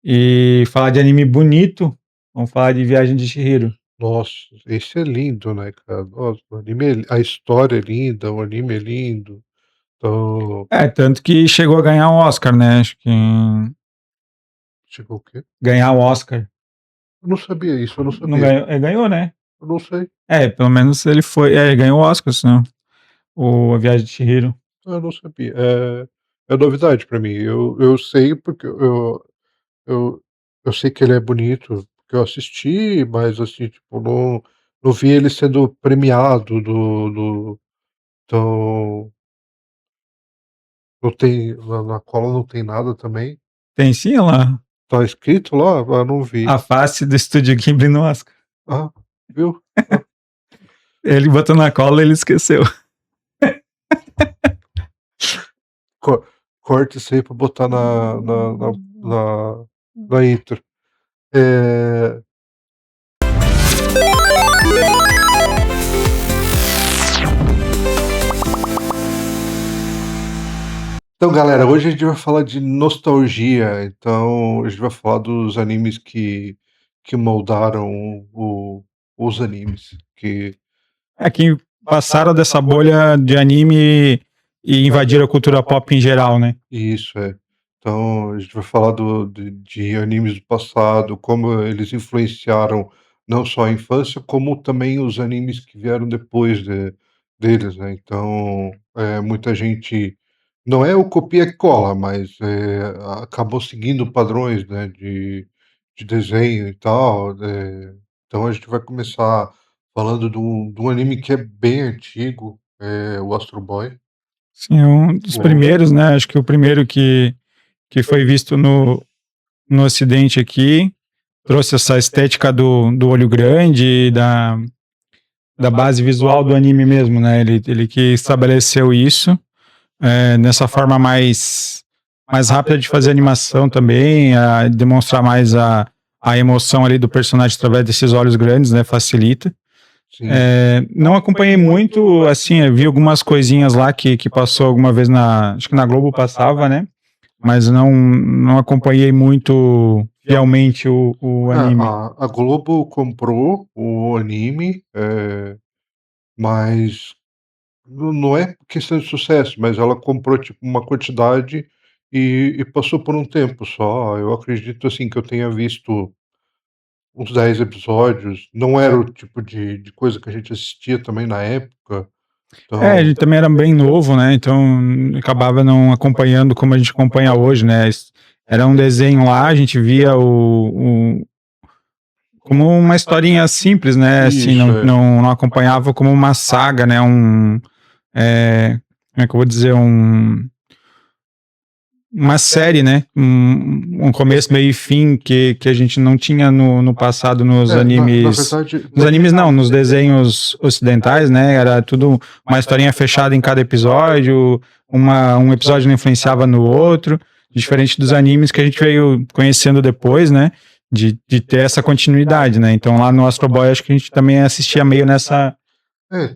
E falar de anime bonito, vamos falar de Viagem de Chihiro. Nossa, esse é lindo, né, cara. Nossa, o anime a história é linda, o anime é lindo. Então, É, tanto que chegou a ganhar um Oscar, né? Acho que chegou o quê? ganhar o Oscar. Eu não sabia isso, eu não Não sabia. ganhou, ganhou, né? Eu não sei, Pelo menos ele foi. Ganhou o Oscar, assim, o A Viagem de Chihiro. eu não sabia. É novidade pra mim. Eu sei porque eu eu sei que ele é bonito, porque eu assisti, mas assim, tipo, não vi ele sendo premiado do então, não tem na cola não tem nada também. Tem sim lá Tá escrito lá? Ah, não vi. a face do Estúdio Ghibli no Oscar. Ah, viu? Ah, Ele botou na cola e ele esqueceu. co corta isso aí pra botar na intro. Eh, então galera, hoje a gente vai falar de nostalgia, então a gente vai falar dos animes que moldaram o os animes, que Que passaram dessa bolha de anime e invadiram a cultura pop em geral, né? isso, é. Então, a gente vai falar de animes do passado, como eles influenciaram não só a infância, como também os animes que vieram depois deles, né. Então, muita gente não é o copia e cola, mas, acabou seguindo padrões, né, de desenho e tal, então a gente vai começar falando de um anime que é bem antigo, o Astro Boy. Sim, um dos primeiros, né? Acho que o primeiro que foi visto no Ocidente aqui, trouxe essa estética do olho grande, da base visual do anime mesmo, né? Ele que estabeleceu isso, nessa forma mais rápida de fazer animação também, a demonstrar mais a emoção ali do personagem através desses olhos grandes, né? Facilita. Sim. Não acompanhei muito, assim, eu vi algumas coisinhas lá que passou alguma vez acho que na Globo passava, né? Mas não acompanhei muito fielmente o É, anime. a Globo comprou o anime, mas não é questão de sucesso, mas ela comprou, tipo, uma quantidade e passou por um tempo só. Eu acredito, assim, que eu tenha visto uns 10 episódios, não era o tipo de coisa que a gente assistia também na época, A então gente também era bem novo, né? Então acabava não acompanhando como a gente acompanha hoje, né? Era um desenho lá, a gente via como uma historinha simples, né? Assim, isso, não acompanhava como uma saga, né? Como é que eu vou dizer? Uma série, né? Um começo, meio e fim que a gente não tinha no passado nos na animes. verdade Nos animes não, nos desenhos ocidentais, né? Era tudo uma historinha fechada em cada episódio, um episódio não influenciava no outro, diferente dos animes que a gente veio conhecendo depois, né? De ter essa continuidade, né? Então lá no Astro Boy acho que a gente também assistia meio nessa.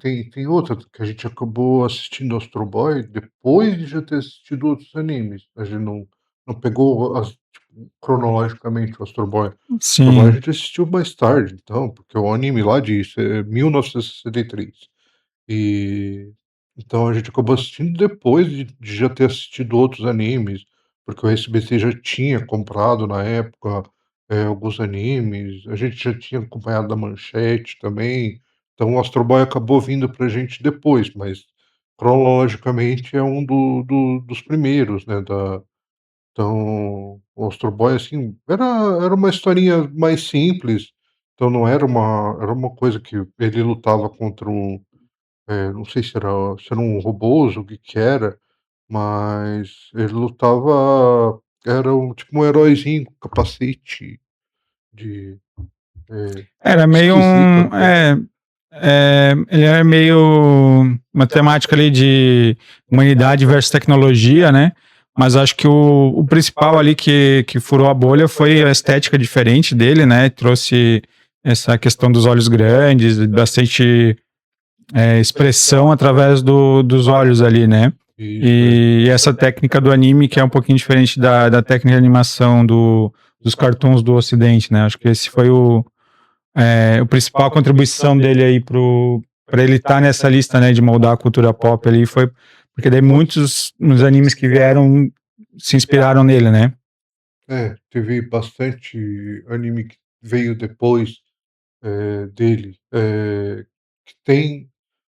tem outra que a gente acabou assistindo Astro Boy depois de já ter assistido outros animes. A gente não pegou tipo, cronologicamente o Astro Boy. Astro Boy a Sim. gente assistiu mais tarde, então, porque o anime lá diz, 1963. E então a gente acabou assistindo depois de já ter assistido outros animes, porque o SBT já tinha comprado na época, alguns animes, a gente já tinha acompanhado da Manchete também, então o Astro Boy acabou vindo pra gente depois, mas cronologicamente é um dos primeiros, né, então o Astro Boy, assim, era uma historinha mais simples, então não era uma coisa que ele lutava contra não sei se eram robôs, o que que era, mas ele lutava era tipo um heróizinho com capacete de, Era meio esquisito um. até. Ele era meio uma temática ali de humanidade versus tecnologia, né? Mas acho que o principal ali que furou a bolha foi a estética diferente dele, né? Trouxe essa questão dos olhos grandes, bastante expressão através dos olhos ali, né? Isso, E essa técnica do anime, que é um pouquinho diferente da técnica de animação dos cartoons do Ocidente, né? Acho que esse foi o principal contribuição dele aí para ele estar nessa lista, né, de moldar a cultura pop ali, foi porque daí muitos dos animes que vieram se inspiraram nele, né? Teve bastante anime que veio depois, dele, que tem,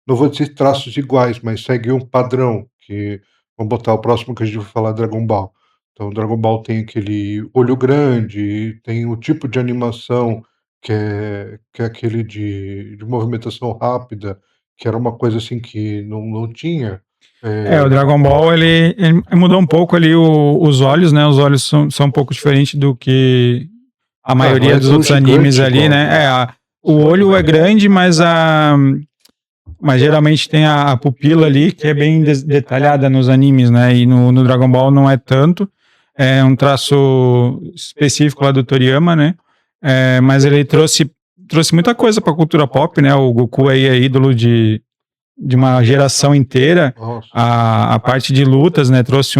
não vou dizer traços iguais, mas segue um padrão, que vamos botar o próximo que a gente vai falar, Dragon Ball. Então Dragon Ball tem aquele olho grande, tem o tipo de animação que é aquele de movimentação rápida, que era uma coisa, assim, que não tinha, O Dragon Ball, ele mudou um pouco ali os olhos, né? Os olhos são um pouco diferentes do que a não maioria é dos tão outros animes gigante ali, igual. né? O olho é grande, mas geralmente tem a pupila ali, que é bem detalhada nos animes, né? E no Dragon Ball não é tanto. É um traço específico lá do Toriyama, né? Mas ele trouxe muita coisa para a cultura pop, né? O Goku aí é ídolo de uma geração inteira. Nossa. A parte de lutas, né? Trouxe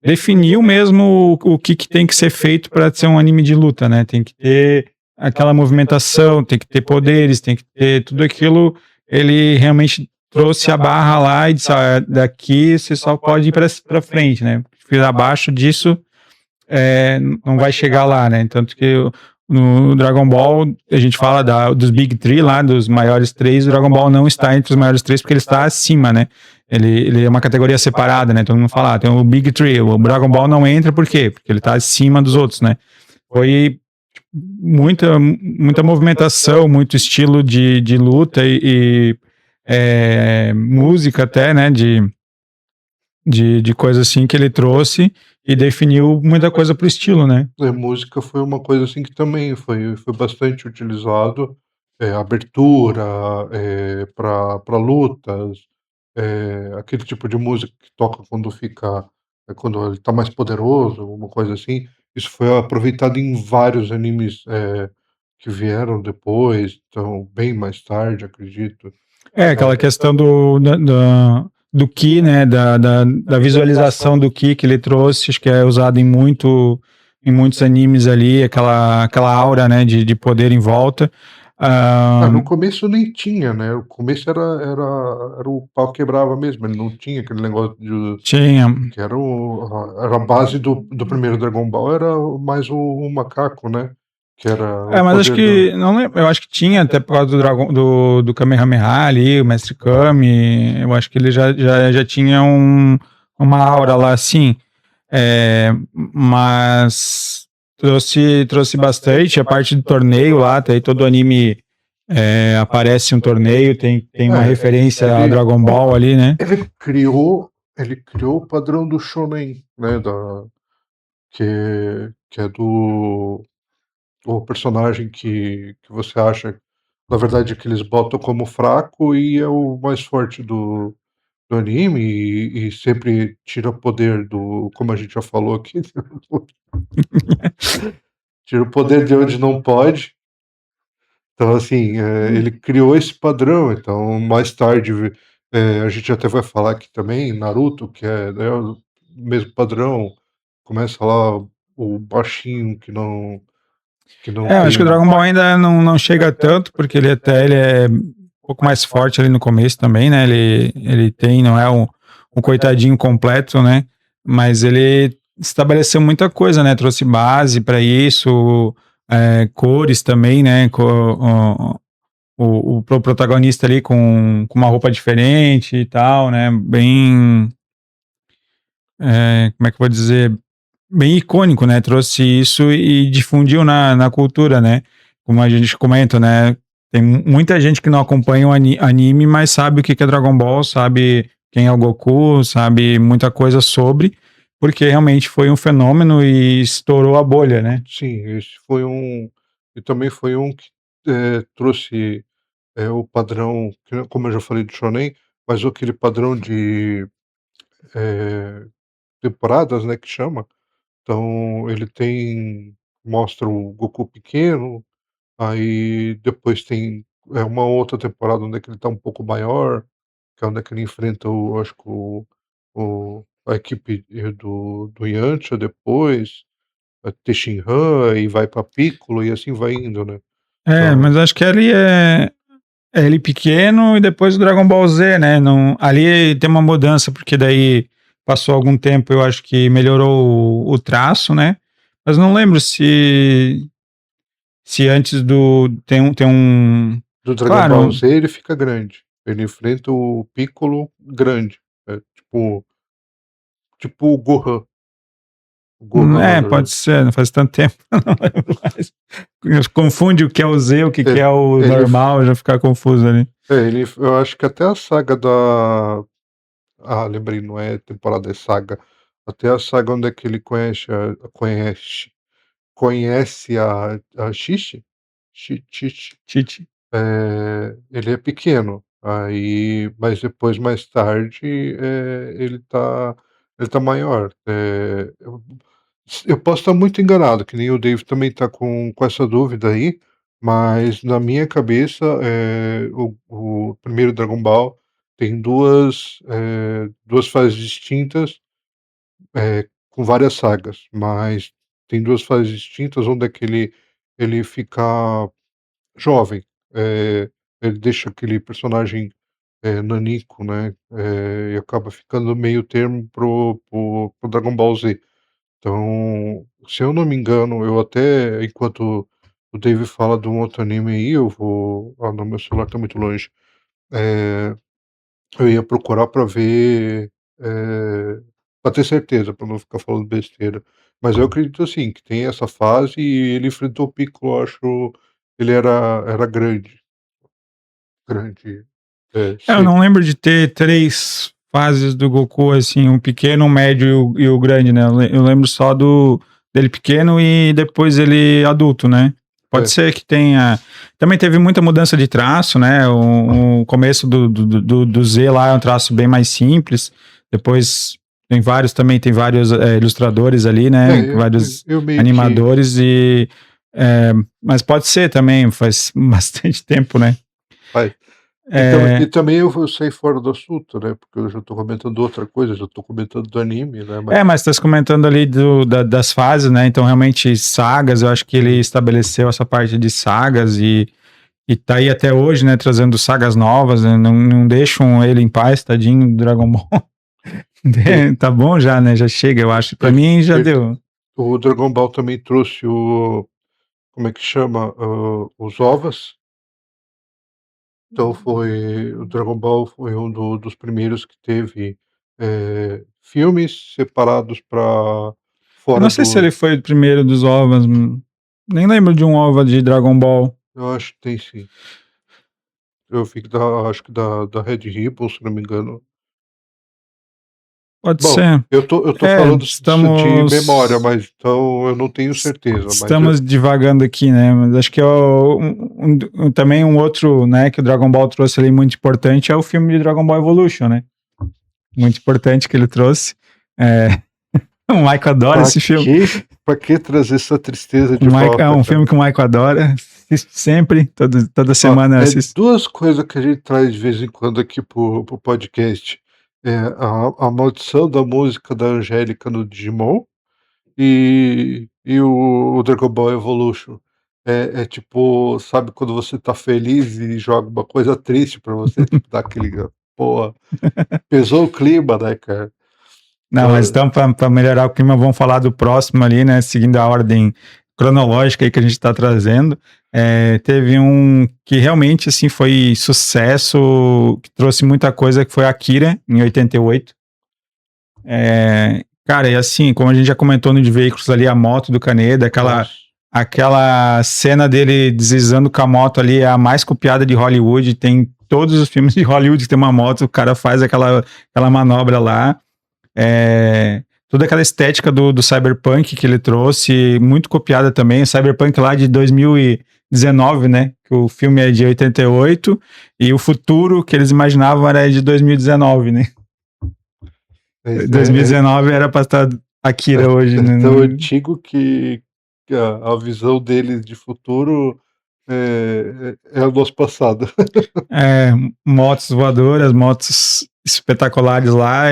definiu mesmo o que tem que ser feito para ser um anime de luta, né? Tem que ter aquela movimentação, tem que ter poderes, tem que ter tudo aquilo. Ele realmente trouxe a barra lá e disse: daqui você só pode ir para frente, né? Abaixo disso não vai chegar lá, né? Tanto que no Dragon Ball a gente fala dos Big Three lá, dos maiores três. O Dragon Ball não está entre os maiores três porque ele está acima, né? Ele é uma categoria separada, né? Todo mundo fala, tem o Big Three. O Dragon Ball não entra por quê? Porque ele está acima dos outros, né? Foi muita movimentação, muito estilo de luta e música até, né? De coisa assim que ele trouxe e definiu muita coisa pro estilo, né? Música foi uma coisa, assim, que também foi bastante utilizado, abertura, pra lutas, aquele tipo de música que toca quando fica quando ele tá mais poderoso, alguma coisa assim. Isso foi aproveitado em vários animes, que vieram depois, então bem mais tarde, acredito. Aquela questão do Ki, né? Da visualização do Ki que ele trouxe, acho que é usado em muitos animes ali, aquela aura, né? De poder em volta. No começo nem tinha, né, o começo era o pau quebrava mesmo, ele não tinha aquele negócio de Tinha. que era a base do primeiro Dragon Ball, era mais o macaco, né, que era o Mas acho poder do que. Não lembro, eu acho que tinha até por causa do Kamehameha ali, o Mestre Kami. Eu acho que ele já tinha uma aura lá assim. Mas trouxe bastante a parte do torneio lá, tem todo anime aparece um torneio, tem uma referência a ele Dragon Ball ali, né? ele criou o padrão do shonen, né, que é do o personagem que você acha, na verdade, que eles botam como fraco e é o mais forte do anime e sempre tira poder do, como a gente já falou aqui, tira o poder de onde não pode. Então, assim, ele criou esse padrão, então mais tarde, a gente até vai falar aqui também, Naruto, que é, né, o mesmo padrão, começa lá o baixinho que não Acho que o tem. Dragon Ball ainda não chega tanto, porque ele é um pouco mais forte ali no começo também, né? Ele tem, não é um coitadinho completo, né? Mas ele estabeleceu muita coisa, né? Trouxe base para isso, cores também, né? O protagonista ali com uma roupa diferente e tal, né? Bem, como é que eu vou dizer? Bem icônico, né? Trouxe isso e difundiu na cultura, né? Como a gente comenta, né? Tem muita gente que não acompanha o anime, mas sabe o que é Dragon Ball, sabe quem é o Goku, sabe muita coisa sobre, porque realmente foi um fenômeno e estourou a bolha, né? Sim, esse foi um e também foi um que, trouxe, o padrão, que como eu já falei do shonen, mas aquele padrão de, eh, temporadas, né, que chama. Então ele mostra o Goku pequeno, aí depois tem, uma outra temporada onde é que ele tá um pouco maior, que é onde é que ele enfrenta o acho que o a equipe do Yantia depois, vai ter Shinran e vai pra Piccolo e assim vai indo, né. Então Mas acho que ali é ele pequeno e depois o Dragon Ball Z, né? Não, ali tem uma mudança, porque daí passou algum tempo, eu acho que melhorou o traço, né? Mas não lembro se antes do. Tem um. do Dragon Ball Claro, Z ele fica grande, ele enfrenta o Piccolo grande, tipo o Gohan lá pode do ser, não faz tanto tempo, não lembro mais. Confunde o que é o Z, o que, que ele é o ele normal, já fica confuso ali. eu acho que até a saga da lembrei, não é temporada, é saga. Até a saga onde é que ele conhece a Chi-Chi? Chi-Chi. Tite. Ele é pequeno, aí mas depois, mais tarde, ele tá maior. Eu posso estar muito enganado, que nem o Dave também está com essa dúvida aí, mas na minha cabeça, o primeiro Dragon Ball tem duas fases distintas, com várias sagas, mas tem 2 fases distintas onde é que ele fica jovem, ele deixa aquele personagem, nanico, né, e acaba ficando meio termo pro Dragon Ball Z. Então, se eu não me engano, eu até enquanto o Dave fala de um outro anime aí, eu vou não, meu celular tá muito longe. Eh, eu ia procurar pra ver, pra ter certeza, pra não ficar falando besteira. Mas eu acredito assim, que tem essa fase e ele enfrentou o Piccolo, eu acho ele era grande, Eu cedo. não lembro de ter três fases do Goku, assim, um pequeno, um médio e o grande, né? Eu lembro só dele pequeno e depois ele adulto, né? Pode É, ser que tenha. Também teve muita mudança de traço, né? O começo do Z lá é um traço bem mais simples. Depois tem vários ilustradores ali, né? Vários eu meio que animadores mas pode ser também, faz bastante tempo, né? faz. E É, também eu vou sair fora do assunto, né, porque eu já tô comentando outra coisa, já tô comentando do anime, né, mas mas tá se comentando ali das fases, né? Então, realmente, sagas, eu acho que ele sim, estabeleceu essa parte de sagas e tá aí até hoje, né? Trazendo sagas novas, né? Não deixam ele em paz, tadinho do Dragon Ball. sim, Tá bom já, né? Já chega, eu acho. Pra ele mim já ele deu. o Dragon Ball também trouxe como é que chama? Os OVAs, então o Dragon Ball foi um dos primeiros que teve, filmes separados para Eu fora não sei se do ele foi o primeiro dos ovas. Nem lembro de um ova de Dragon Ball. eu acho que tem sim. Eu fico acho que da Red Ribbon, se não me engano. Pode Bom, ser. eu tô falando disso de memória, Estamos. mas então eu não tenho certeza, mas Estamos divagando aqui, né? Mas acho que também um outro, né, que o Dragon Ball trouxe ali muito importante é o filme de Dragon Ball Evolution, né? Muito importante que ele trouxe. É, o Michael adora pra esse filme. pra que trazer essa tristeza O de Michael, é volta, um cara? filme que o Michael adora. Assisto sempre, toda Ó, semana eu é assisto. 2 coisas que a gente traz de vez em quando aqui pro podcast, a maldição da música da Angélica no Digimon e o Dragon Ball Evolution. Tipo, sabe quando você tá feliz e joga uma coisa triste pra você, tipo, dá aquele porra, pesou o clima, né, cara. Não, mas Hã, então, para melhorar o clima, vamos falar do próximo ali, né? Seguindo a ordem cronológica aí que a gente está trazendo. Teve um que realmente assim foi sucesso, que trouxe muita coisa, que foi Akira, em 88. Cara, e assim, como a gente já comentou no de veículos ali, a moto do Kaneda, aquela, nossa. aquela cena dele deslizando com a moto ali, é a mais copiada de Hollywood. Tem todos os filmes de Hollywood que tem uma moto, o cara faz aquela manobra lá. Toda aquela estética do Cyberpunk que ele trouxe, muito copiada também. O Cyberpunk lá de 2019, né? Que o filme é de 88 e o futuro que eles imaginavam era de 2019, né? Mas 2019 era pra estar Akira hoje, é né? tão antigo que a visão deles de futuro é o nosso passado. Motos voadoras, motos espetaculares lá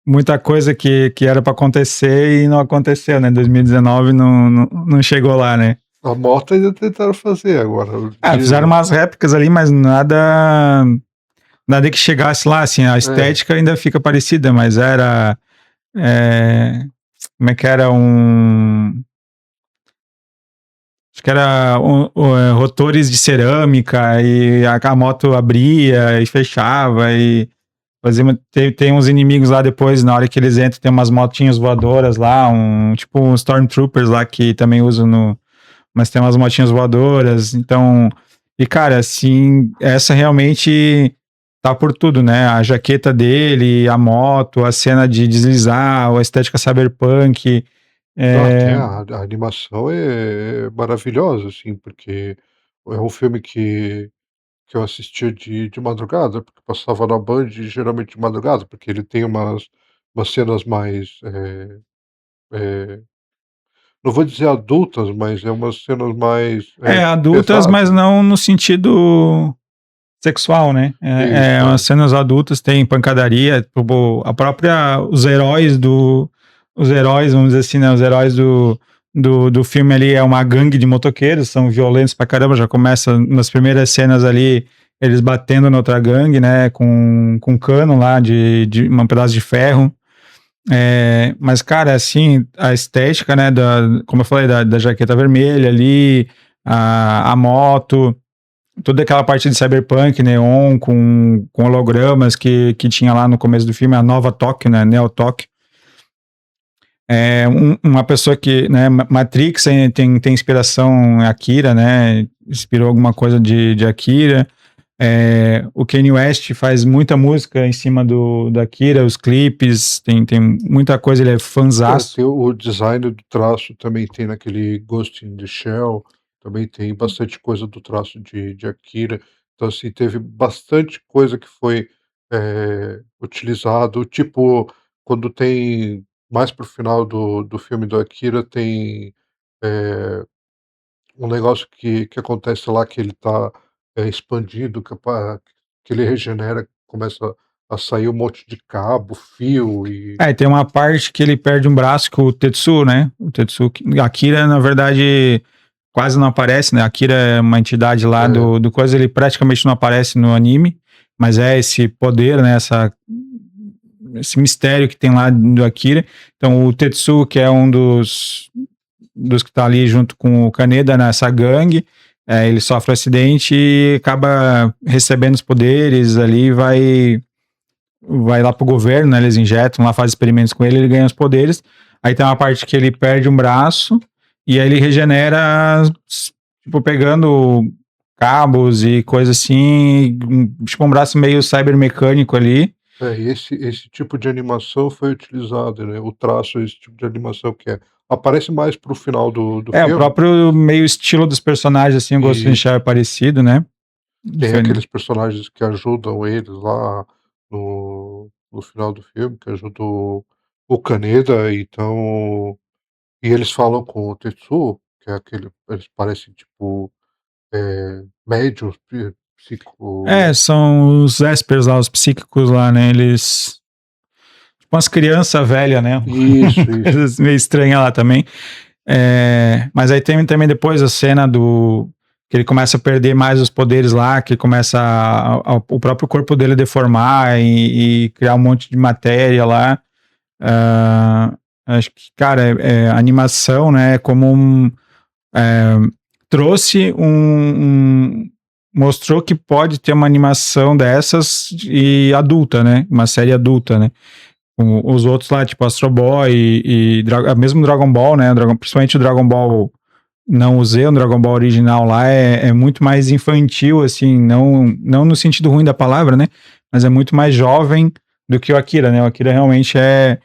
muita coisa que era para acontecer e não aconteceu, né? 2019 não chegou lá, né? A moto ainda tentaram fazer agora. Fizeram umas réplicas ali, mas nada que chegasse lá, assim, a estética ainda fica parecida, mas era como é que era acho que era rotores de cerâmica e a moto abria e fechava e fazia, tem uns inimigos lá depois, na hora que eles entram, tem umas motinhas voadoras lá, tipo uns Stormtroopers lá que também usam mas tem umas motinhas voadoras, então, e cara, assim, essa realmente tá por tudo, né? A jaqueta dele, a moto, a cena de deslizar, a estética cyberpunk. Tem a animação é maravilhosa, assim, porque é um filme que eu assistia de madrugada, porque passava na Band geralmente de madrugada, porque ele tem umas cenas mais, eh, não vou dizer adultas, mas é umas cenas mais, Adultas, mas pesadas. não no sentido sexual, né? Isso, Umas cenas adultas, tem pancadaria, tipo, os heróis, vamos dizer assim, né? Os heróis do filme ali é uma gangue de motoqueiros, são violentos pra caramba, já começa nas primeiras cenas ali, eles batendo na outra gangue, né? Com um cano lá de um pedaço de ferro. Mas, cara, assim, a estética, né? Como eu falei, da jaqueta vermelha ali, a moto, toda aquela parte de cyberpunk, neon, com hologramas que tinha lá no começo do filme, a nova Tóquio, né, Neo Tóquio. Uma pessoa que, né, Matrix tem inspiração em Akira, né, inspirou alguma coisa de Akira. O Kanye West faz muita música em cima do Akira, os clipes, tem muita coisa, ele é fanzaço. Tem o design do traço, também tem naquele Ghost in the Shell, também tem bastante coisa do traço de Akira. Então, assim, teve bastante coisa que foi, utilizado, tipo, quando tem mais para o final do filme do Akira, tem, um negócio que acontece lá que ele tá, expandido, que ele regenera, começa a sair um monte de cabo, fio e E tem uma parte que ele perde um braço com o Tetsuo, né? O Tetsuo, Akira, na verdade, quase não aparece, né? Akira é uma entidade lá é, do coisa, ele praticamente não aparece no anime, mas é esse poder, né? Esse mistério que tem lá do Akira. Então, o Tetsuo, que é um dos que tá ali junto com o Kaneda nessa gangue, ele sofre um acidente e acaba recebendo os poderes ali, vai lá pro governo, né? Eles injetam lá, fazem experimentos com ele ganha os poderes. Aí tem uma parte que ele perde um braço e aí ele regenera, tipo, pegando cabos e coisa assim, tipo um braço meio cybermecânico ali. e esse tipo de animação foi utilizado, né, o traço, esse tipo de animação que aparece mais para o final do O filme. próprio meio estilo dos personagens, assim, o Ghost in the Shell Isso. é parecido, né? Tem Diferente. aqueles personagens que ajudam eles lá no final do filme, que ajudam o Kaneda, então e eles falam com o Tetsuo, que é aquele eles parecem tipo, médiums, psico São os Espers lá, os psíquicos lá, né? Eles. Tipo umas crianças velhas, né? isso. Coisas meio estranhas lá também. Mas aí tem também depois a cena do. Que ele começa a perder mais os poderes lá, que começa o próprio corpo dele deformar e criar um monte de matéria lá. Acho que, cara, a animação, né, como trouxe mostrou que pode ter uma animação dessas e adulta, né? Uma série adulta, né? Os outros lá, tipo Astro Boy mesmo Dragon Ball, né? Principalmente o Dragon Ball não usei, o Dragon Ball original lá é muito mais infantil, assim, não no sentido ruim da palavra, né? Mas é muito mais jovem do que o Akira, né? O Akira realmente é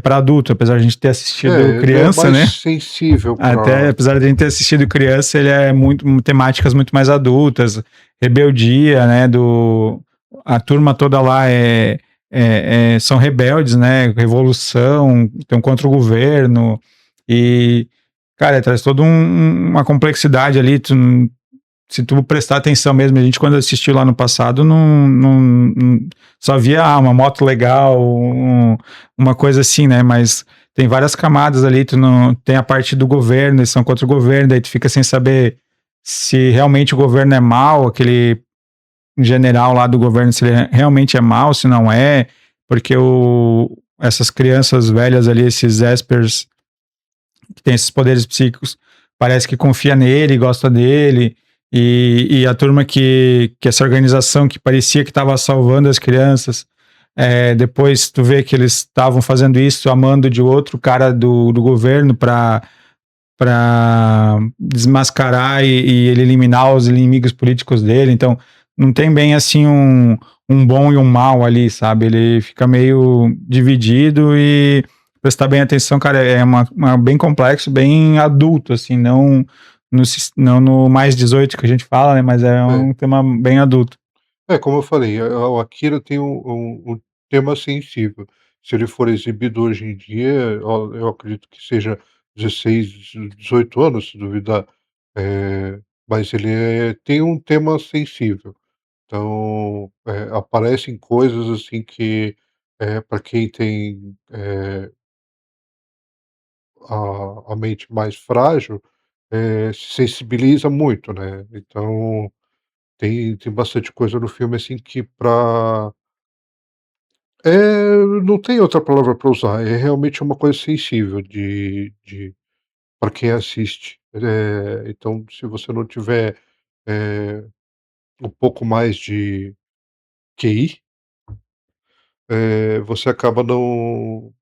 para adulto, apesar de a gente ter assistido Ele é criança, mais né? sensível Até, para apesar de a gente ter assistido criança, ele é muito temáticas muito mais adultas, rebeldia, né? A turma toda lá são rebeldes, né? Revolução, estão contra o governo e, cara, traz toda uma complexidade ali. se tu prestar atenção mesmo, a gente quando assistiu lá no passado, só via uma moto legal, uma coisa assim, né? Mas tem várias camadas ali, tu não tem a parte do governo, eles são contra o governo, daí tu fica sem saber se realmente o governo é mau, aquele general lá do governo, se ele realmente é mau, se não é, porque essas crianças velhas ali, esses Espers, que tem esses poderes psíquicos, parece que confia nele, gosta dele, e a turma que essa organização que parecia que estava salvando as crianças, depois tu vê que eles estavam fazendo isso amando de outro cara do governo para desmascarar e ele eliminar os inimigos políticos dele. Então, não tem bem assim um bom e um mal ali, sabe? Ele fica meio dividido e prestar bem atenção, cara, é bem complexo, bem adulto, assim, não no mais 18 que a gente fala, né? Mas é É. um tema bem adulto. Como eu falei, o Akira tem um tema sensível. Se ele for exibido hoje em dia, eu acredito que seja 16, 18 anos, se duvidar, mas ele tem um tema sensível. Então, aparecem coisas, assim, que, pra quem tem, a mente mais frágil, se sensibiliza muito, né. Então, tem bastante coisa no filme, assim, que pra não tem outra palavra para usar, é realmente uma coisa sensível de para quem assiste. Então se você não tiver, eh, um pouco mais de QI, você acaba não,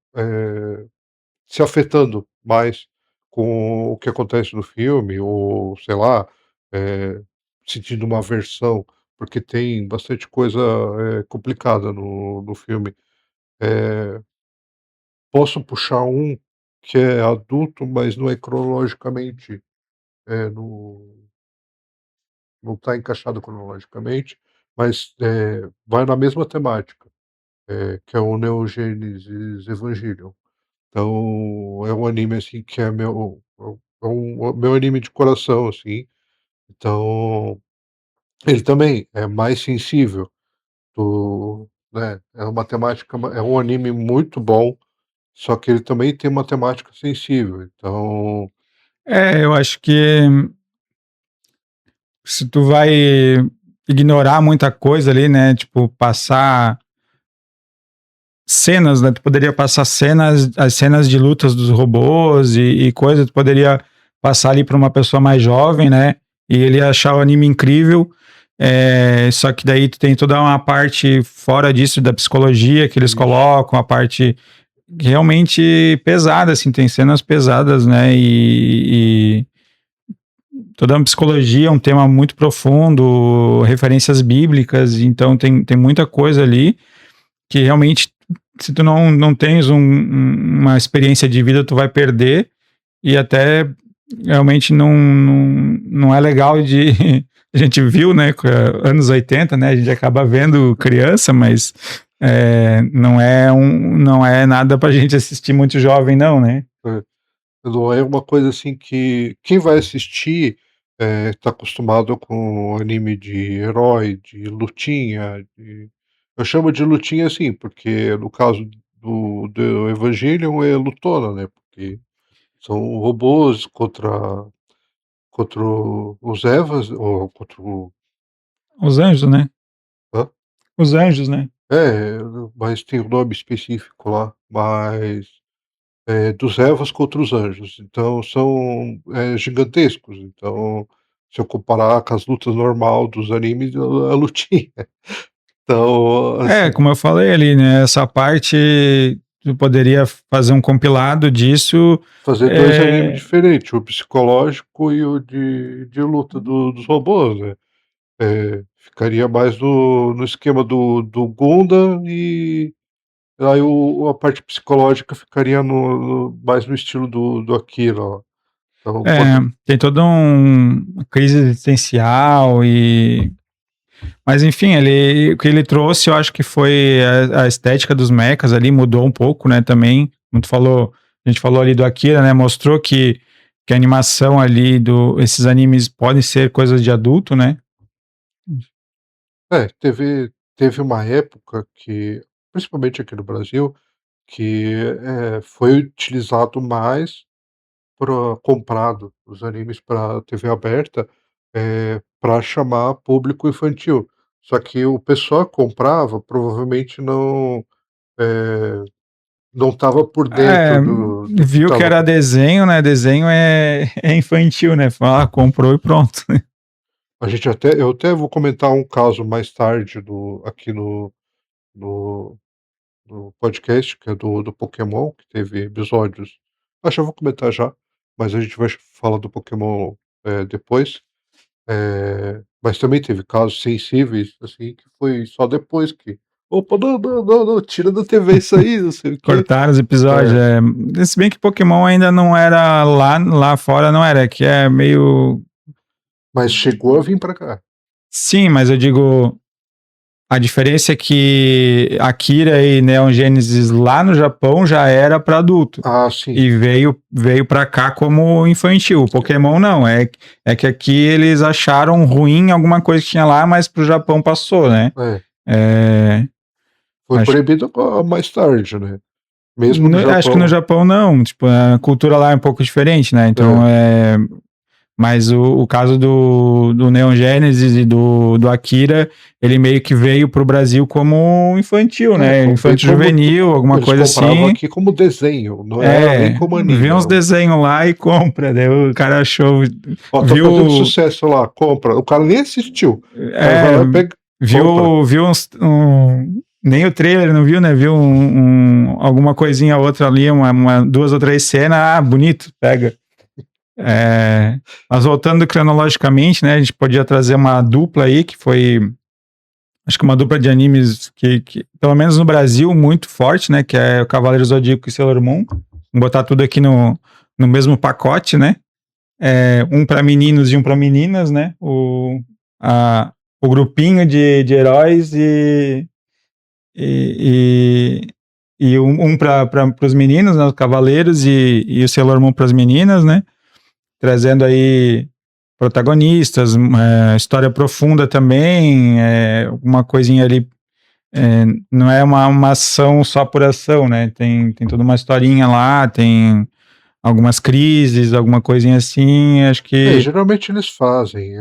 se afetando mais com o que acontece no filme ou, sei lá, eh, sentindo uma aversão, porque tem bastante coisa, complicada no filme. Eh Posso puxar um que é adulto, mas não é cronologicamente, eh, no não está encaixado cronologicamente, mas, vai na mesma temática, que é o Neon Genesis Evangelion. Então, é um anime, assim, que é o meu anime de coração, assim. Então, ele também é mais sensível né, é uma temática é um anime muito bom, só que ele também tem uma temática sensível, então Eu acho que se tu vai ignorar muita coisa ali, né? Tipo, passar cenas, né? Tu poderia passar as cenas de lutas dos robôs e coisa, tu poderia passar ali para uma pessoa mais jovem, né? E ele ia achar o anime incrível. Só que daí tu tem toda uma parte fora disso da psicologia que eles isso. colocam, a parte realmente pesada, assim, tem cenas pesadas, né? E toda uma psicologia, um tema muito profundo, referências bíblicas, então tem muita coisa ali que realmente, se tu não tens uma experiência de vida, tu vai perder e até realmente não é legal de... A gente viu, né, anos 80, né, a gente acaba vendo criança, mas não é nada pra gente assistir muito jovem, não, né? É. Não é uma coisa assim que quem vai assistir, tá acostumado com anime de herói, de lutinha, eu chamo de lutinha, assim, porque no caso do Evangelion é lutona, né, porque são robôs contra os Evas ou contra o Os anjos, né? hã? Os anjos, né? É, mas tem um nome específico lá, mas dos Evas contra os anjos, então são, gigantescos, então, se eu comparar com as lutas normal dos animes, é lutinha. Então, assim, Como eu falei ali, né? Essa parte tu poderia fazer um compilado disso. fazer 2 animes É, diferentes, o psicológico e o de luta dos robôs, né. Ficaria mais no esquema do Gundam e aí a parte psicológica ficaria mais no estilo do Akira, ó. Então tem toda uma crise existencial e... Mas enfim, o que ele trouxe, eu acho que foi a estética dos mechas ali, mudou um pouco, né, também. Como tu falou, a gente falou ali do Akira, né, mostrou que que a animação ali esses animes podem ser coisas de adulto, né? Teve uma época que, principalmente aqui no Brasil, que, foi utilizado mais comprado os animes para TV aberta, pra chamar público infantil. Só que o pessoal que comprava provavelmente não estava por É, dentro do que viu que estava era desenho, né? Desenho é infantil, né? Fala, comprou e pronto. eu até vou comentar um caso mais tarde aqui no no podcast, que é do Pokémon, que teve episódios, acho que eu vou comentar já, mas a gente vai falar do Pokémon, depois. Mas também teve casos sensíveis, assim, que foi só depois que: "Opa, não, não, não, não, tira da TV isso aí, não sei o quê". Cortaram os episódios. É, Se bem que Pokémon ainda não era lá fora, não era, que é meio. mas chegou a vir pra cá. Sim, mas eu digo. A diferença é que Akira e Neon Genesis lá no Japão já era para adulto. Ah, sim. E veio para cá como infantil. O Pokémon não. É que aqui eles acharam ruim alguma coisa que tinha lá, mas pro Japão passou, né? É, É, foi acho, proibido mais tarde, né, mesmo no acho que no Japão. Japão não. Tipo, a cultura lá é um pouco diferente, né? Então É. Mas o caso do Neon Genesis e do Akira, ele meio que veio pro Brasil como infantil, É, né? bem Infantil como juvenil, alguma eles coisa compravam assim. aqui como desenho, não era nem É, como vê anime, uns desenhos lá e compra. Daí o cara achou, "Ó, tá fazendo viu, sucesso lá, compra". O cara nem assistiu, o cara vai é, lá e pega, compra. viu nem o trailer, não viu, né? Viu alguma coisinha outra ali, duas ou três cenas, bonito, pega. Mas voltando cronologicamente, né, a gente podia trazer uma dupla aí, que foi, acho que uma dupla de animes que pelo menos no Brasil, muito forte, né, que é o Cavaleiro Zodíaco e Sailor Moon. Vamos botar tudo aqui no mesmo pacote, né, um para meninos e um para meninas, né, o grupinho de heróis e, e um para os meninos, né, os Cavaleiros e o Sailor Moon para as meninas, né, trazendo aí protagonistas, história profunda também, uma coisinha ali, não é uma ação só por ação, né? Tem toda uma historinha lá, tem algumas crises, alguma coisinha assim, acho que. Geralmente eles fazem,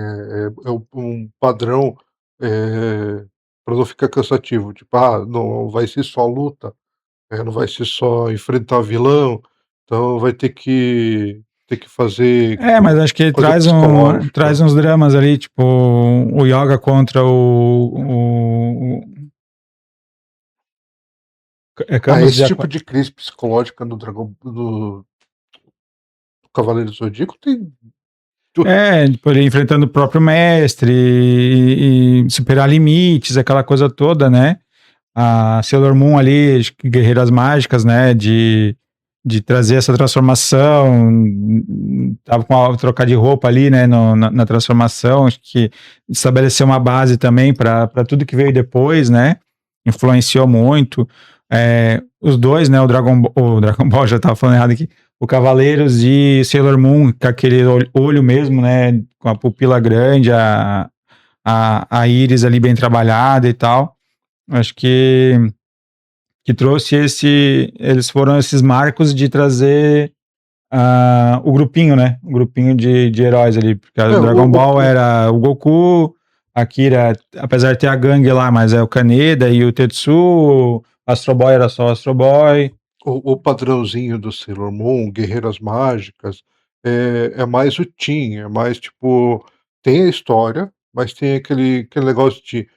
um padrão, pra não ficar cansativo, tipo, não vai ser só luta, não vai ser só enfrentar vilão, então vai ter que fazer Mas acho que coisa traz psicológica. uns dramas ali, tipo, o Yoga contra Camus Esse de tipo Aquário. de crise psicológica no Dragão do Cavaleiro do Zodíaco tem tu Tipo, ele enfrentando o próprio mestre e superar limites, aquela coisa toda, né? A Sailor Moon ali, acho que Guerreiras Mágicas, né, de trazer essa transformação, tava com a trocar de roupa ali, né, na transformação, acho que estabeleceu uma base também para tudo que veio depois, né, influenciou muito. Os dois, né, o Dragon Ball, já tava falando errado aqui, o Cavaleiros e Sailor Moon, com aquele olho mesmo, né, com a pupila grande, a íris ali bem trabalhada e tal. Acho que trouxe eles foram esses marcos de trazer o grupinho, né? O grupinho de heróis ali, porque o Dragon Ball era o Goku, Akira, apesar de ter a gangue lá, mas é o Kaneda e o Tetsu, o Astro Boy era só o Astro Boy. o padrãozinho do Sailor Moon, Guerreiras Mágicas, é mais o teen, é mais tipo, tem a história, mas tem aquele negócio de,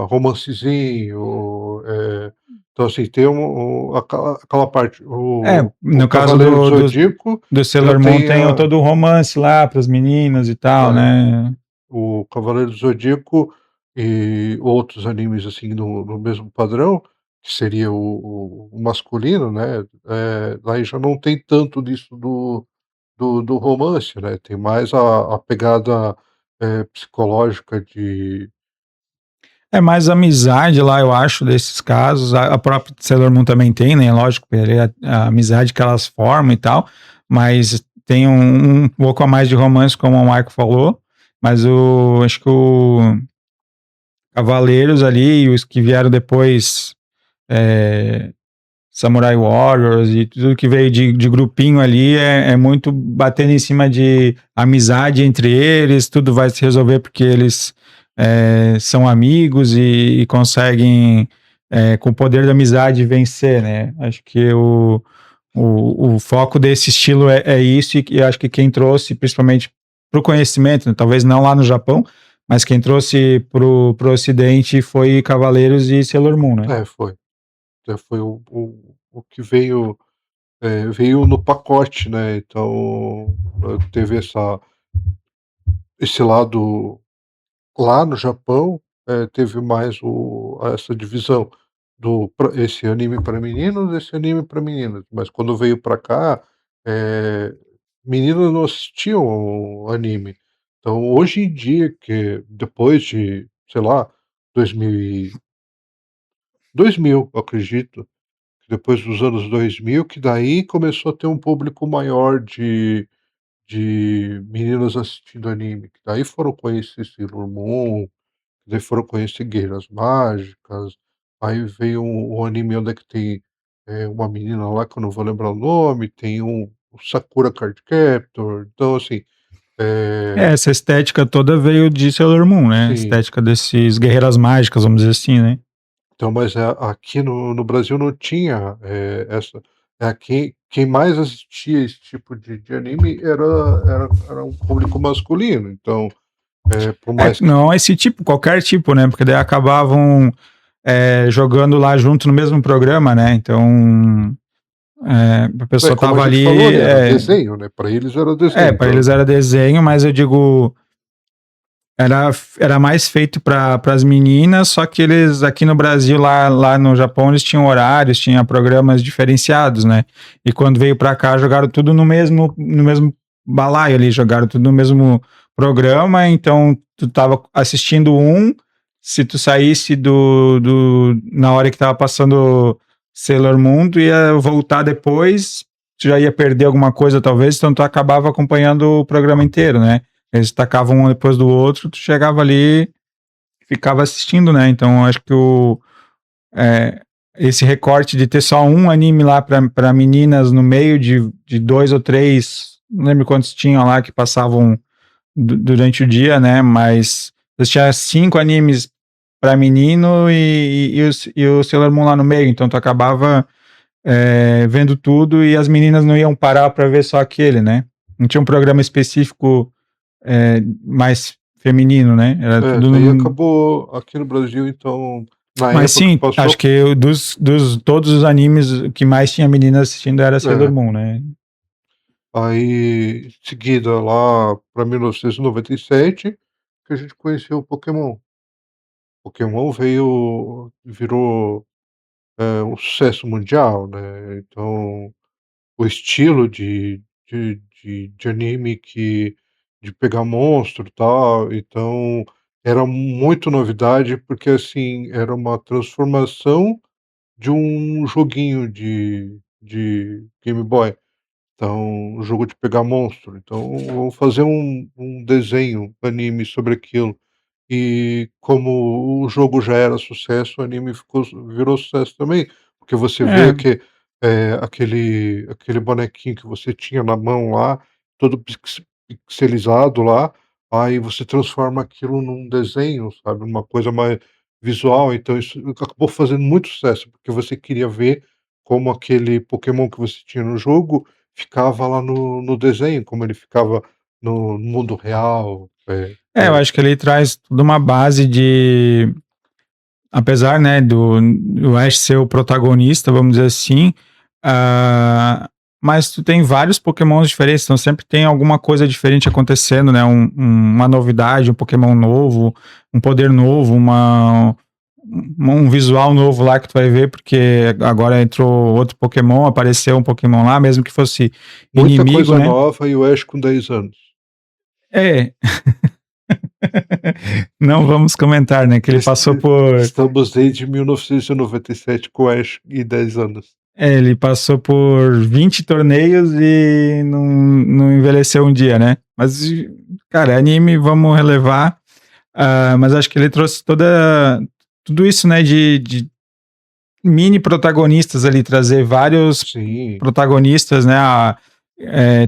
romancezinho, então assim, tem aquela parte, o No caso Cavaleiro do Zodíaco do já Sailor Moon tem tem todo o romance lá para as meninas e tal, é, né? o Cavaleiro do Zodíaco e outros animes, assim, no mesmo padrão, que seria o masculino, né, aí já não tem tanto disso do romance, né, tem mais a pegada, psicológica de É mais amizade lá, eu acho, desses casos. A própria Sailor Moon também tem, né? Lógico, a amizade que elas formam e tal, mas tem um pouco a mais de romance, como o Marco falou, mas acho que o Cavaleiros ali, e os que vieram depois, Samurai Warriors e tudo que veio de grupinho ali é muito batendo em cima de amizade entre eles, tudo vai se resolver porque eles são amigos e conseguem, com o poder da amizade, vencer, né? Acho que o foco desse estilo é isso, e acho que quem trouxe, principalmente para o conhecimento, né? Talvez não lá no Japão, mas quem trouxe pro Ocidente foi Cavaleiros e Sailor Moon, né? Foi. Foi o que veio, veio no pacote, né, então, teve esse lado lá no Japão, teve mais essa divisão esse anime para meninos, esse anime para meninas, mas quando veio para cá, eh, meninos não assistiam o anime. Então hoje em dia, que depois de, sei lá, 2000, eu acredito, que depois dos anos 2000, que daí começou a ter um público maior de meninas assistindo anime, que daí foram conhecer Sailor Moon, que daí foram conhecer Guerreiras Mágicas, aí veio um anime onde é que tem, uma menina lá que eu não vou lembrar o nome, tem o Sakura Card Captor, então assim, eh Essa estética toda veio de Sailor Moon, né? A sim. estética desses guerreiras mágicas, vamos dizer assim, né? Então, mas aqui no Brasil não tinha, essa, quem mais assistia esse tipo de anime era um público masculino, então, por mais que Não esse tipo, qualquer tipo, né? Porque daí acabavam jogando lá junto no mesmo programa, né? Então, a pessoa como a tava gente falou ali. ali, era desenho, né, para eles era desenho, Para então eles era desenho, mas eu digo, era mais feito para as meninas, só que eles aqui no Brasil, lá no Japão, eles tinham horários, tinha programas diferenciados, né? E quando veio para cá, jogaram tudo no mesmo balaio ali, jogaram tudo no mesmo programa, então tu tava assistindo se tu saísse na hora que tava passando Sailor Moon, tu ia voltar depois, tu já ia perder alguma coisa talvez, então tu acabava acompanhando o programa inteiro, né? Eles tacavam um depois do outro, tu chegava ali, ficava assistindo, né? Então acho que é, esse recorte de ter só um anime lá para meninas no meio de dois ou três, não lembro quantos tinham lá que passavam durante o dia, né? Mas tinha 5 animes para menino e o Sailor Moon lá no meio, então tu acabava vendo tudo e as meninas não iam parar para ver só aquele, né? Não tinha um programa específico mais feminino, né? Era tudo. daí acabou aqui no Brasil, então, na Mas época que sim, acho passou, que dos todos os animes, o que mais tinha meninas assistindo era Sailor é, Moon, né? aí em seguida lá para 1997, que a gente conheceu o Pokémon. Pokémon virou, um sucesso mundial, né, então o estilo de anime de pegar monstro, e tal, então era muito novidade, porque, assim, era uma transformação de um joguinho de Game Boy. Então, um jogo de pegar monstro, então vamos fazer um desenho, anime sobre aquilo. E como o jogo já era sucesso, o anime virou sucesso também, porque você vê É, que, aquele bonequinho que você tinha na mão lá, todo pixelizado lá, aí você transforma aquilo num desenho, sabe, uma coisa mais visual, então isso acabou fazendo muito sucesso, porque você queria ver como aquele Pokémon que você tinha no jogo ficava lá no desenho, como ele ficava no mundo real, eu acho que ele traz toda uma base de, apesar, né, do Ash ser o protagonista, vamos dizer assim, ah, mas tu tem vários Pokémons diferentes, então sempre tem alguma coisa diferente acontecendo, né? Uma novidade, um Pokémon novo, um poder novo, um visual novo lá que tu vai ver, porque agora entrou outro Pokémon, apareceu um Pokémon lá, mesmo que fosse muita inimigo, coisa né? nova e o Ash com 10 anos. É, não vamos comentar, né? Que ele Es passou por. Estamos desde 1997 com o Ash e 10 anos. Ele passou por 20 torneios e não envelheceu um dia, né? Mas, cara, anime, vamos relevar. Mas acho que ele trouxe tudo isso, né, de mini protagonistas ali, trazer vários Sim. protagonistas, né?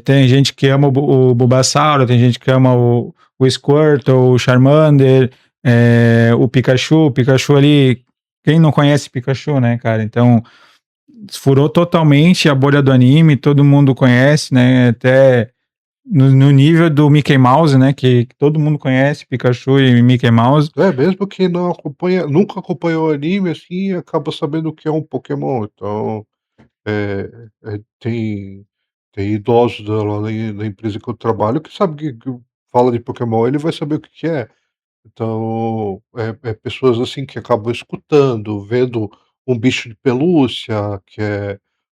Tem gente que ama o Bulbasauro, tem gente que ama o Squirtle, o Charmander, o Pikachu. O Pikachu ali, quem não conhece Pikachu, né, cara? Então, furou totalmente a bolha do anime, todo mundo conhece, né? Até no nível do Mickey Mouse, né? Que todo mundo conhece Pikachu e Mickey Mouse. É, mesmo quem não acompanha nunca acompanhou anime, assim, acaba sabendo o que é um Pokémon. Então, tem idosos lá na empresa que eu trabalho que sabe que fala de Pokémon, ele vai saber o que que é. Então, é pessoas, assim, que acabam escutando, vendo um bicho de pelúcia,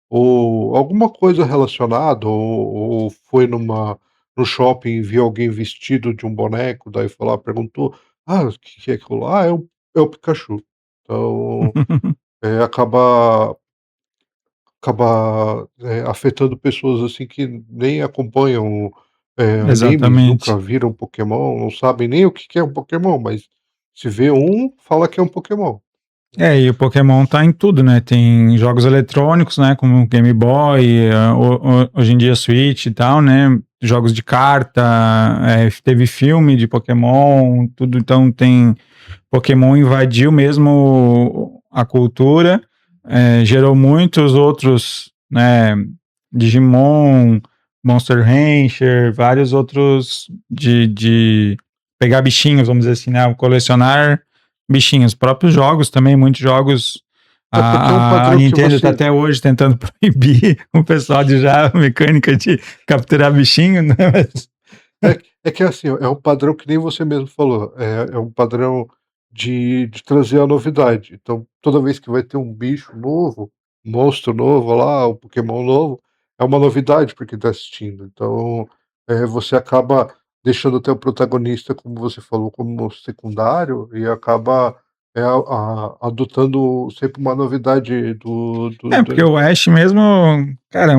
ou alguma coisa relacionada, ou foi no shopping e viu alguém vestido de um boneco, daí foi lá, perguntou: "Ah, o que é aquilo lá?" "Ah, é o Pikachu". Então, acaba afetando pessoas, assim, que nem acompanham, animes, nunca Exatamente. viram Pokémon, não sabem nem o que que é um Pokémon, mas se vê um, fala que é um Pokémon. E o Pokémon tá em tudo, né? Tem jogos eletrônicos, né? Como Game Boy, hoje em dia Switch e tal, né? Jogos de carta, teve filme de Pokémon, tudo. Então tem. Pokémon invadiu mesmo a cultura, gerou muitos outros, né? Digimon, Monster Rancher, vários outros de pegar bichinhos, vamos dizer assim, né? Colecionar bichinhos. Próprios jogos também, muitos jogos. É porque é um A padrão que Nintendo está você até hoje tentando proibir o pessoal de já mecânica de capturar bichinho, né? Mas, é que, assim, é um padrão que nem você mesmo falou, é um padrão de trazer a novidade. Então, toda vez que vai ter um bicho novo, um monstro novo lá, um Pokémon novo, é uma novidade para quem está assistindo. Então, você acaba deixando até o protagonista, como você falou, como secundário e acaba, adotando sempre uma novidade porque do o Ash mesmo, cara,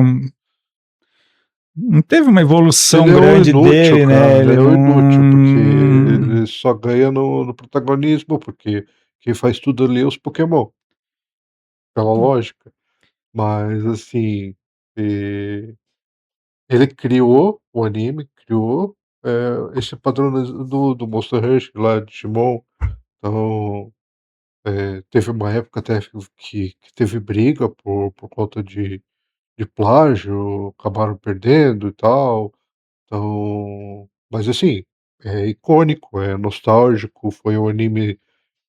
não teve uma ele evolução é o grande inútil, dele, cara, né? ele Ele é o inútil, porque não. ele só ganha no protagonismo, porque quem faz tudo ali é os Pokémon, pela lógica. Mas assim, eh, ele criou o anime, criou, esse padrão do Monster Rush lá, Digimon, então, teve uma época até que teve briga por conta de plágio, acabaram perdendo e tal. Então, mas assim, é icônico, é nostálgico, foi um anime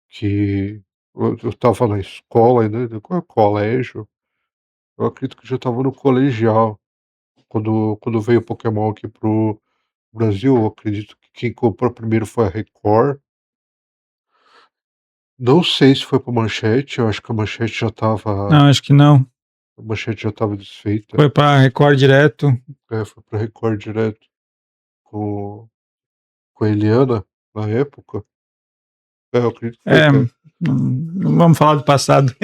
que eu estava na escola ainda, no colégio, eu acredito que já estava no colegial, quando veio o Pokémon aqui para o Brasil, eu acredito que quem comprou primeiro foi a Record. Não sei se foi para Manchete, eu acho que Não, acho que não. a Manchete já estava desfeita. Foi pra Record direto. Foi pra Record direto com a Eliana, na época. Eu acredito que foi, É, cara. não vamos falar do passado.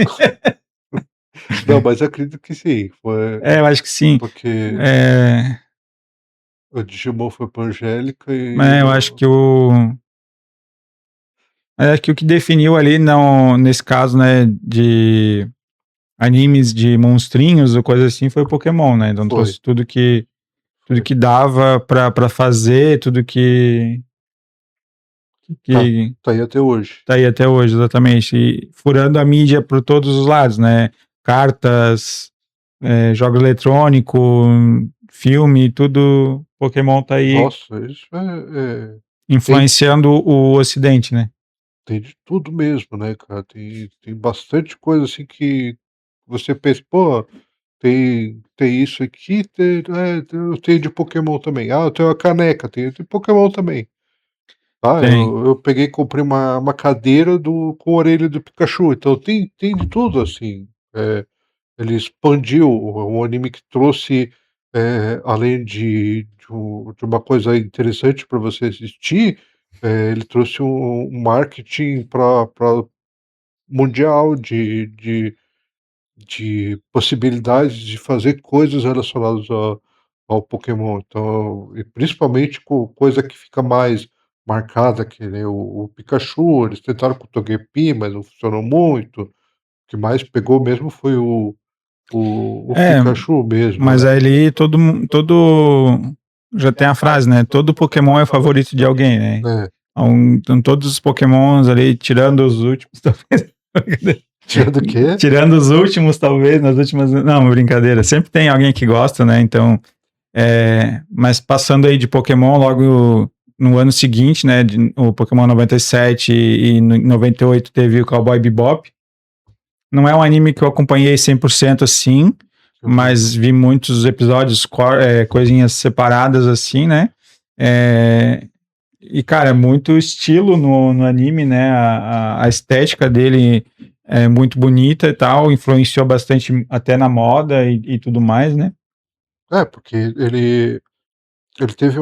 Não, mas eu acredito que sim, foi Eu acho que sim. porque É, o Digimon foi pra Angélica e mas eu acho que o que definiu ali, não, nesse caso, né, de animes de monstrinhos ou coisa assim, foi o Pokémon, né? Então foi, trouxe tudo que foi. dava pra fazer, tudo Tá, que tá aí até hoje. tá aí até hoje, exatamente. E furando a mídia por todos os lados, né? Cartas, jogo eletrônico, filme, tudo. Pokémon tá aí Nossa, isso tem influenciando o Ocidente, né? tem de tudo mesmo, né, cara, tem bastante coisa, assim, que você pensa: "Pô, tem isso aqui, eu tenho de Pokémon também. Ah, eu tenho a caneca, tenho de Pokémon também". Ah, Tem, eu peguei e comprei uma cadeira com a orelha do Pikachu, então tem de tudo, assim, ele expandiu um anime que trouxe, além de uma coisa interessante para você assistir, ele trouxe um marketing para mundial de possibilidades de fazer coisas relacionadas ao Pokémon. Então, e principalmente com coisa que fica mais marcada, que nem o Pikachu, eles tentaram com o Togepi, mas não funcionou muito. O que mais pegou mesmo foi o É, Pikachu mesmo, mas né. ali todo já tem a frase, né? Todo Pokémon é favorito de alguém, né? É, Então, todos os Pokémons ali, tirando os últimos, talvez. tirando o quê? Tirando os últimos, talvez, nas últimas. Não, brincadeira. Sempre tem alguém que gosta, né? Então, mas passando aí de Pokémon, logo no ano seguinte, né? O Pokémon 97 e em 98 teve o Cowboy Bebop. Não é um anime que eu acompanhei 100% assim, Uhum. mas vi muitos episódios, coisinhas separadas assim, né? É, e, cara, muito estilo no anime, né? A estética dele é muito bonita e tal, influenciou bastante até na moda e tudo mais, né? É, porque ele teve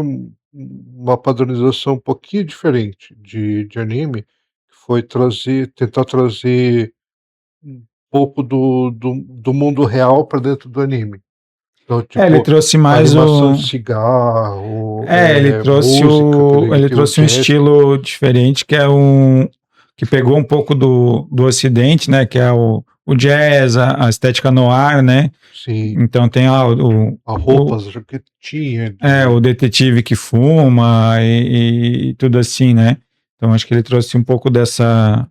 uma padronização um pouquinho diferente de anime, que foi tentar trazer um pouco do mundo real para dentro do anime. Então, Ele tipo, trouxe mais animação o. de cigarro, Ele trouxe música, que nem ele tem o trouxe um jazz. estilo diferente, que pegou um pouco do Ocidente, né? Que é o jazz, a estética noir, né? Sim, Então tem a roupa, a jaquetinha o de detetive que fuma e tudo assim, né? Então acho que ele trouxe um pouco dessa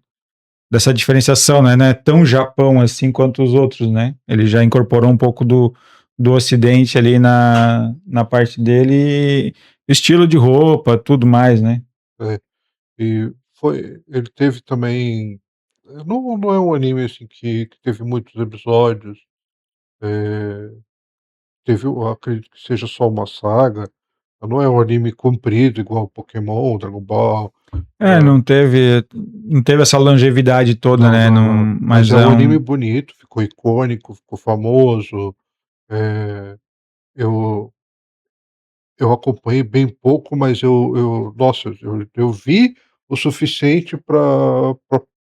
diferenciação, né? Não é tão Japão assim quanto os outros, né? Ele já incorporou um pouco do Ocidente ali na parte dele, estilo de roupa, tudo mais, né? é, ele teve também não é um anime, assim, que teve muitos episódios, eh, eu acredito que seja só uma saga, não é um anime comprido igual Pokémon, Dragon Ball, hã não teve essa longevidade toda, não, né? não, Não, não. Mas mas é é um um. anime bonito, ficou icônico, ficou famoso, eh, eu eu acompanhei bem pouco, mas nossa, eu vi o suficiente para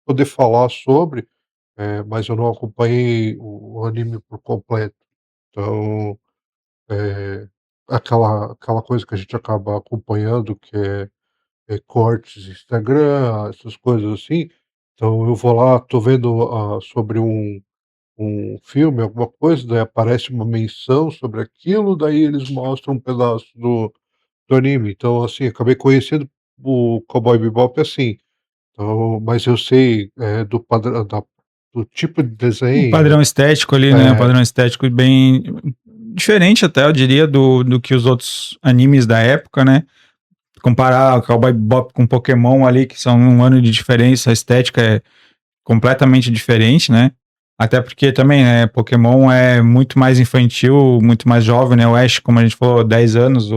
poder falar sobre, mas eu não acompanhei o anime por completo. Então, eh, aquela coisa que a gente acaba acompanhando, que cortes de Instagram, essas coisas assim. Então eu vou lá, tô vendo, sobre um filme, alguma coisa, daí aparece uma menção sobre aquilo, daí eles mostram um pedaço do anime. Então, assim, acabei conhecendo o Cowboy Bebop assim. Então, mas eu sei, do tipo de Um desenho. padrão estético ali, né? Um É, padrão estético bem diferente até, eu diria, do que os outros animes da época, né? Comparar o Cowboy Bebop com Pokémon ali, que são um ano de diferença, a estética é completamente diferente, né? Até porque também, né, Pokémon é muito mais infantil, muito mais jovem, né? O Ash, como a gente falou, 10 anos,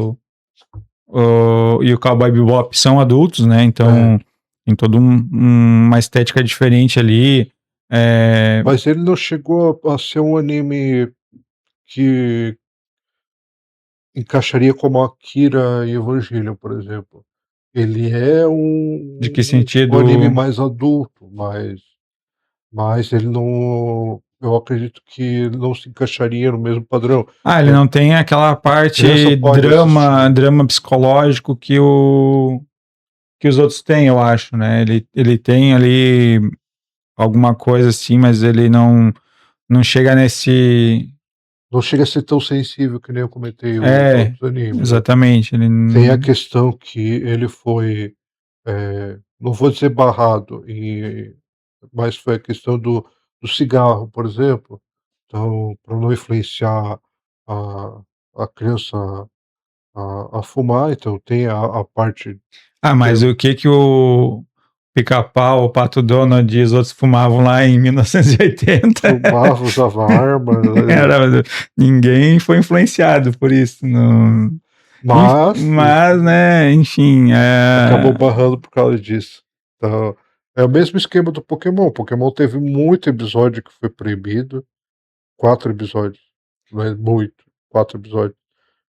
e o Cowboy Bebop são adultos, né? é. Então, tem toda uma estética diferente ali. É, Mas ele não chegou a ser um anime que encaixaria como Akira e Evangelion, por exemplo. Ele é de que um anime sentido? mais adulto, mas ele não, eu acredito que não se encaixaria no mesmo padrão. Ah, ele Então, não tem aquela criança parte pode drama, assistir. drama psicológico que os outros têm, eu acho, né? Ele tem ali alguma coisa assim, mas ele não chega nesse. Não chega a ser tão sensível que nem eu comentei os É, outros animes, né. exatamente. Ele Tem a questão que ele foi, não vou dizer barrado, mas foi a questão do cigarro, por exemplo. Então, para não influenciar a a criança a fumar, então tem a parte Ah, que mas o que que o Pica-Pau, o Pato Donald e os outros fumavam lá em 1980? fumava, usava arma, Era, ninguém foi influenciado por isso. Não, mas mas, né, enfim. acabou barrando por causa disso. Então, é o mesmo esquema do Pokémon. Pokémon teve muito episódio que foi proibido, 4 episódios, não é muito, 4 episódios.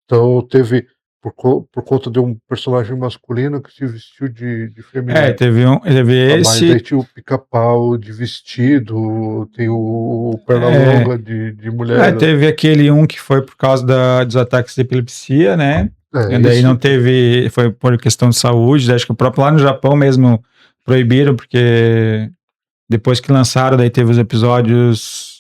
Então teve por conta de um personagem masculino que se vestiu de É, feminino. teve Ah, mas esse. daí tinha o Pica-Pau de vestido, tem o É, Pernalonga de mulher. teve aquele que foi por causa dos ataques de epilepsia, né? E daí Esse não teve, foi por questão de saúde, acho que o próprio lá no Japão mesmo proibiram, porque depois que lançaram, daí teve os episódios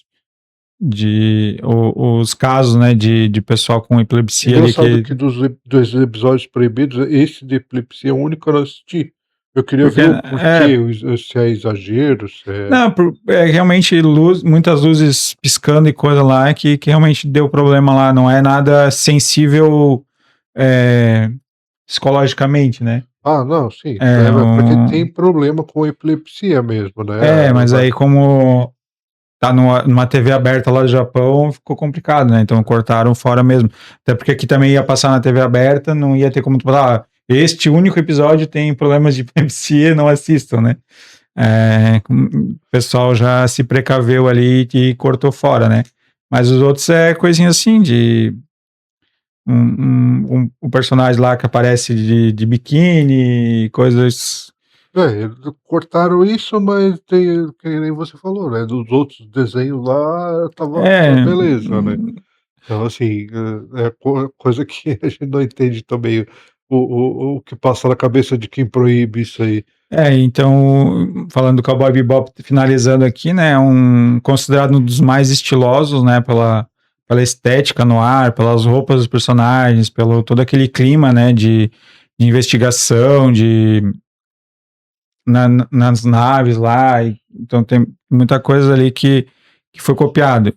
os casos, né, de pessoal com epilepsia ali engraçado que, que dos episódios proibidos, esse de epilepsia é o único que eu não assisti. Eu queria porque ver o porquê, se é exagero, se é não, realmente muitas luzes piscando e coisa lá que realmente deu problema lá, não é nada sensível é, psicologicamente, né? ah, não, sim, É, porque tem problema com epilepsia mesmo, né, mas vai aí como tá numa TV aberta lá do Japão, ficou complicado, né? Então cortaram fora mesmo. Até porque aqui também ia passar na TV aberta, não ia ter como tu falar, este único episódio tem problemas de epilepsia, não assistam, né? O pessoal já se precaveu ali e cortou fora, né? Mas os outros é coisinha assim, de um personagem lá que aparece de biquíni, coisas. eles cortaram isso, mas tem que nem você falou, né, dos outros desenhos lá tava É, beleza, né. Então, assim, é coisa que a gente não entende também o que passa na cabeça de quem proíbe isso aí. então, falando do Cowboy Bebop, finalizando aqui, né, considerado um dos mais estilosos, né, pela estética no ar, pelas roupas dos personagens, pelo todo aquele clima, né, de investigação, nas naves lá, então tem muita coisa ali que foi copiado.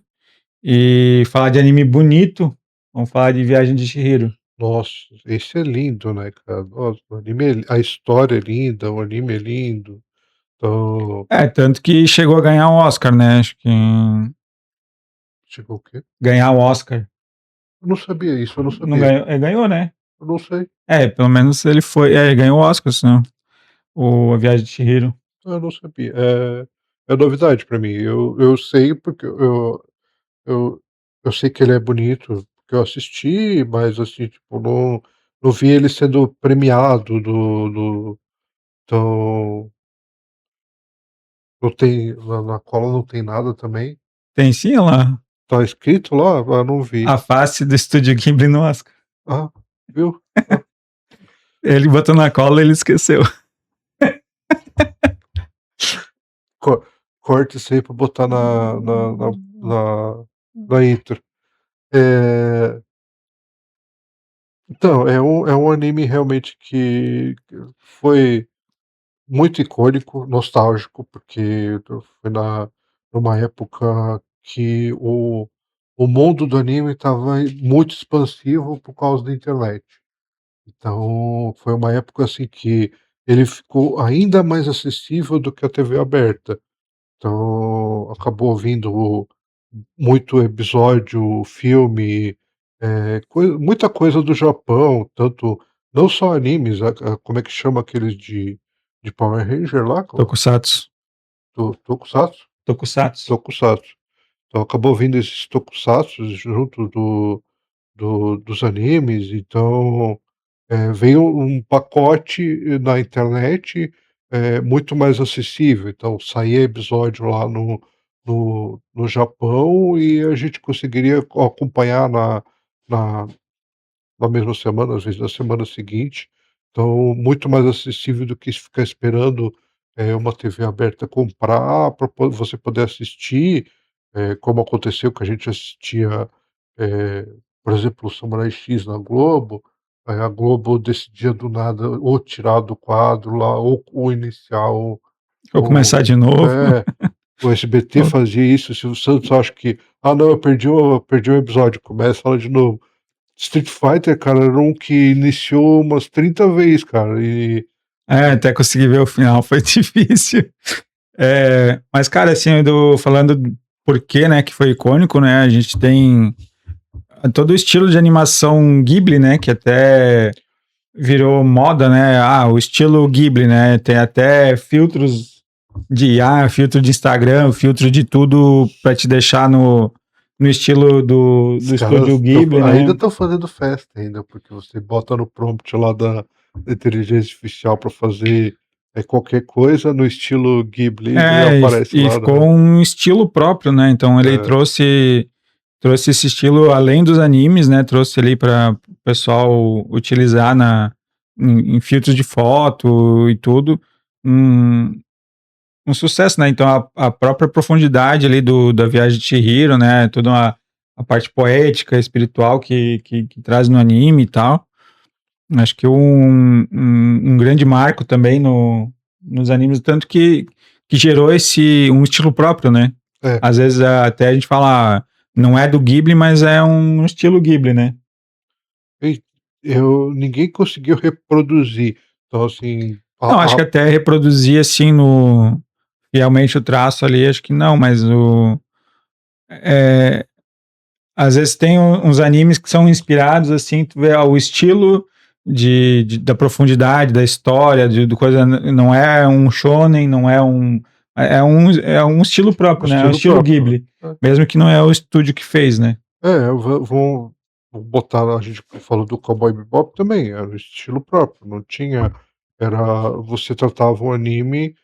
E falar de anime bonito, vamos falar de Viagem de Chihiro. Nossa, esse é lindo, né, cara. Nossa, o anime a história é linda, o anime é lindo. Então Tanto que chegou a ganhar um Oscar, né, acho que chegou o quê? ganhar o Oscar. Eu não sabia isso, eu não Não sabia. ganhou, ganhou, né? Eu não sei, Pelo menos ele foi, ganhou o Oscar, assim, A Viagem de Chihiro. eu não sabia. É novidade pra mim. Eu sei porque eu eu sei que ele é bonito, porque eu assisti, mas, assim, tipo, não vi ele sendo premiado do então não tem na cola não tem nada também? Tem sim lá, Tá escrito lá? Ah, não vi. a face do Estúdio Ghibli no Oscar. Ah, viu? Ah, Ele botou na cola e ele esqueceu. co corta isso aí pra botar na intro. Eh, então, é um anime realmente que foi muito icônico, nostálgico, porque foi numa época que o mundo do anime estava muito expansivo por causa da internet. Então, foi uma época, assim, que ele ficou ainda mais acessível do que a TV aberta. Então, acabou vindo muito episódio, filme, muita coisa do Japão, tanto não só animes, como é que chama aqueles de Power Ranger lá? Tokusatsu. Tokusatsu? Tokusatsu. Tokusatsu. Então acabou vindo esses tokusatsus junto dos animes, então, veio um pacote na internet, muito mais acessível, então saía episódio lá no Japão e a gente conseguiria acompanhar na na mesma semana, às vezes na semana seguinte. Então, muito mais acessível do que ficar esperando, uma TV aberta comprar para você poder assistir, como aconteceu que a gente assistia, eh, por exemplo, o Samurai X na Globo, aí a Globo decidia do nada ou tirar do quadro lá ou iniciar Vou começar o de novo. é, o SBT fazia isso. Se o Santos acha que: "Ah não, eu perdi um episódio", começa lá de novo. Street Fighter, cara, era um que iniciou umas 30 vezes, cara, Até conseguir ver o final foi difícil. Mas, cara, assim, falando do porquê, né, que foi icônico, né, a gente tem todo o estilo de animação Ghibli, né, que até virou moda, né, o estilo Ghibli, né, tem até filtros de IA, filtro de Instagram, filtro de tudo para te deixar no estilo Os do estúdio caras tão Ghibli, ainda né? estão fazendo festa ainda, porque você bota no prompt lá da inteligência artificial para fazer, qualquer coisa no estilo Ghibli, ele É, aparece e lá, ficou né. um estilo próprio, né? Então ele É, trouxe esse estilo além dos animes, né? Trouxe ali para o pessoal utilizar em filtros de foto e tudo. Um, um sucesso, né? Então a própria profundidade ali da viagem de Chihiro, né? Toda a parte poética, espiritual que traz no anime e tal. Acho que um grande marco também nos animes, tanto que gerou um estilo próprio, né? é. Às vezes até a gente fala, não é do Ghibli, mas é um estilo Ghibli, né? E ninguém conseguiu reproduzir. Então, assim, Não, acho que a até reproduzir assim no realmente o traço ali, acho que não, mas é, às vezes tem uns animes que são inspirados assim, tu vê o estilo da profundidade da história, do coisa, não é um shonen, não é é um estilo o próprio, né? É um estilo estilo próprio. Ghibli, mesmo que não é o estúdio que fez, né? Vão botar, a gente falou do Cowboy Bebop também, era o estilo próprio, não tinha, era, você tratava o anime,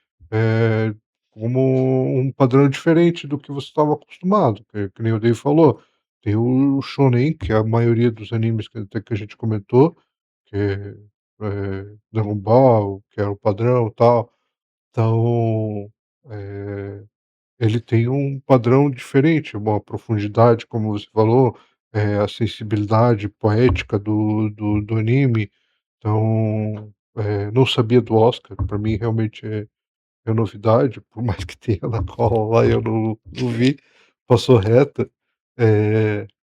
como um padrão diferente do que você estava acostumado, que nem o Dave falou, tem o shonen, que é a maioria dos animes que até que a gente comentou, que é, Dragon Ball, que era o padrão, e tal. Então, eh ele tem um padrão diferente, uma profundidade, como você falou, a sensibilidade poética do anime. Então, não sabia do Oscar, para mim realmente é novidade, por mais que tenha na cola lá, eu não vi, passou reta.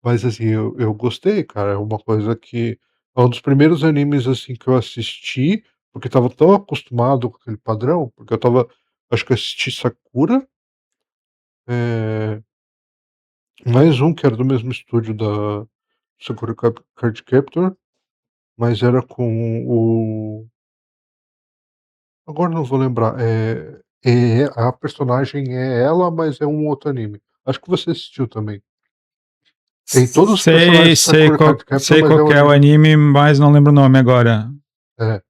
Mas assim, eu gostei, cara, é uma coisa que é um dos primeiros animes, assim, que eu assisti, porque estava tão acostumado com aquele padrão, porque eu estava, acho que eu assisti Sakura, eh mais um que era do mesmo estúdio da Sakura Card Captor, mas era com o, agora não vou lembrar, a personagem é ela, mas é um outro anime. Acho que você assistiu também. Tem todos os personagens de Sakura Card Captor, Sei mas qual é um que é o anime. anime, mas não lembro o nome agora. É,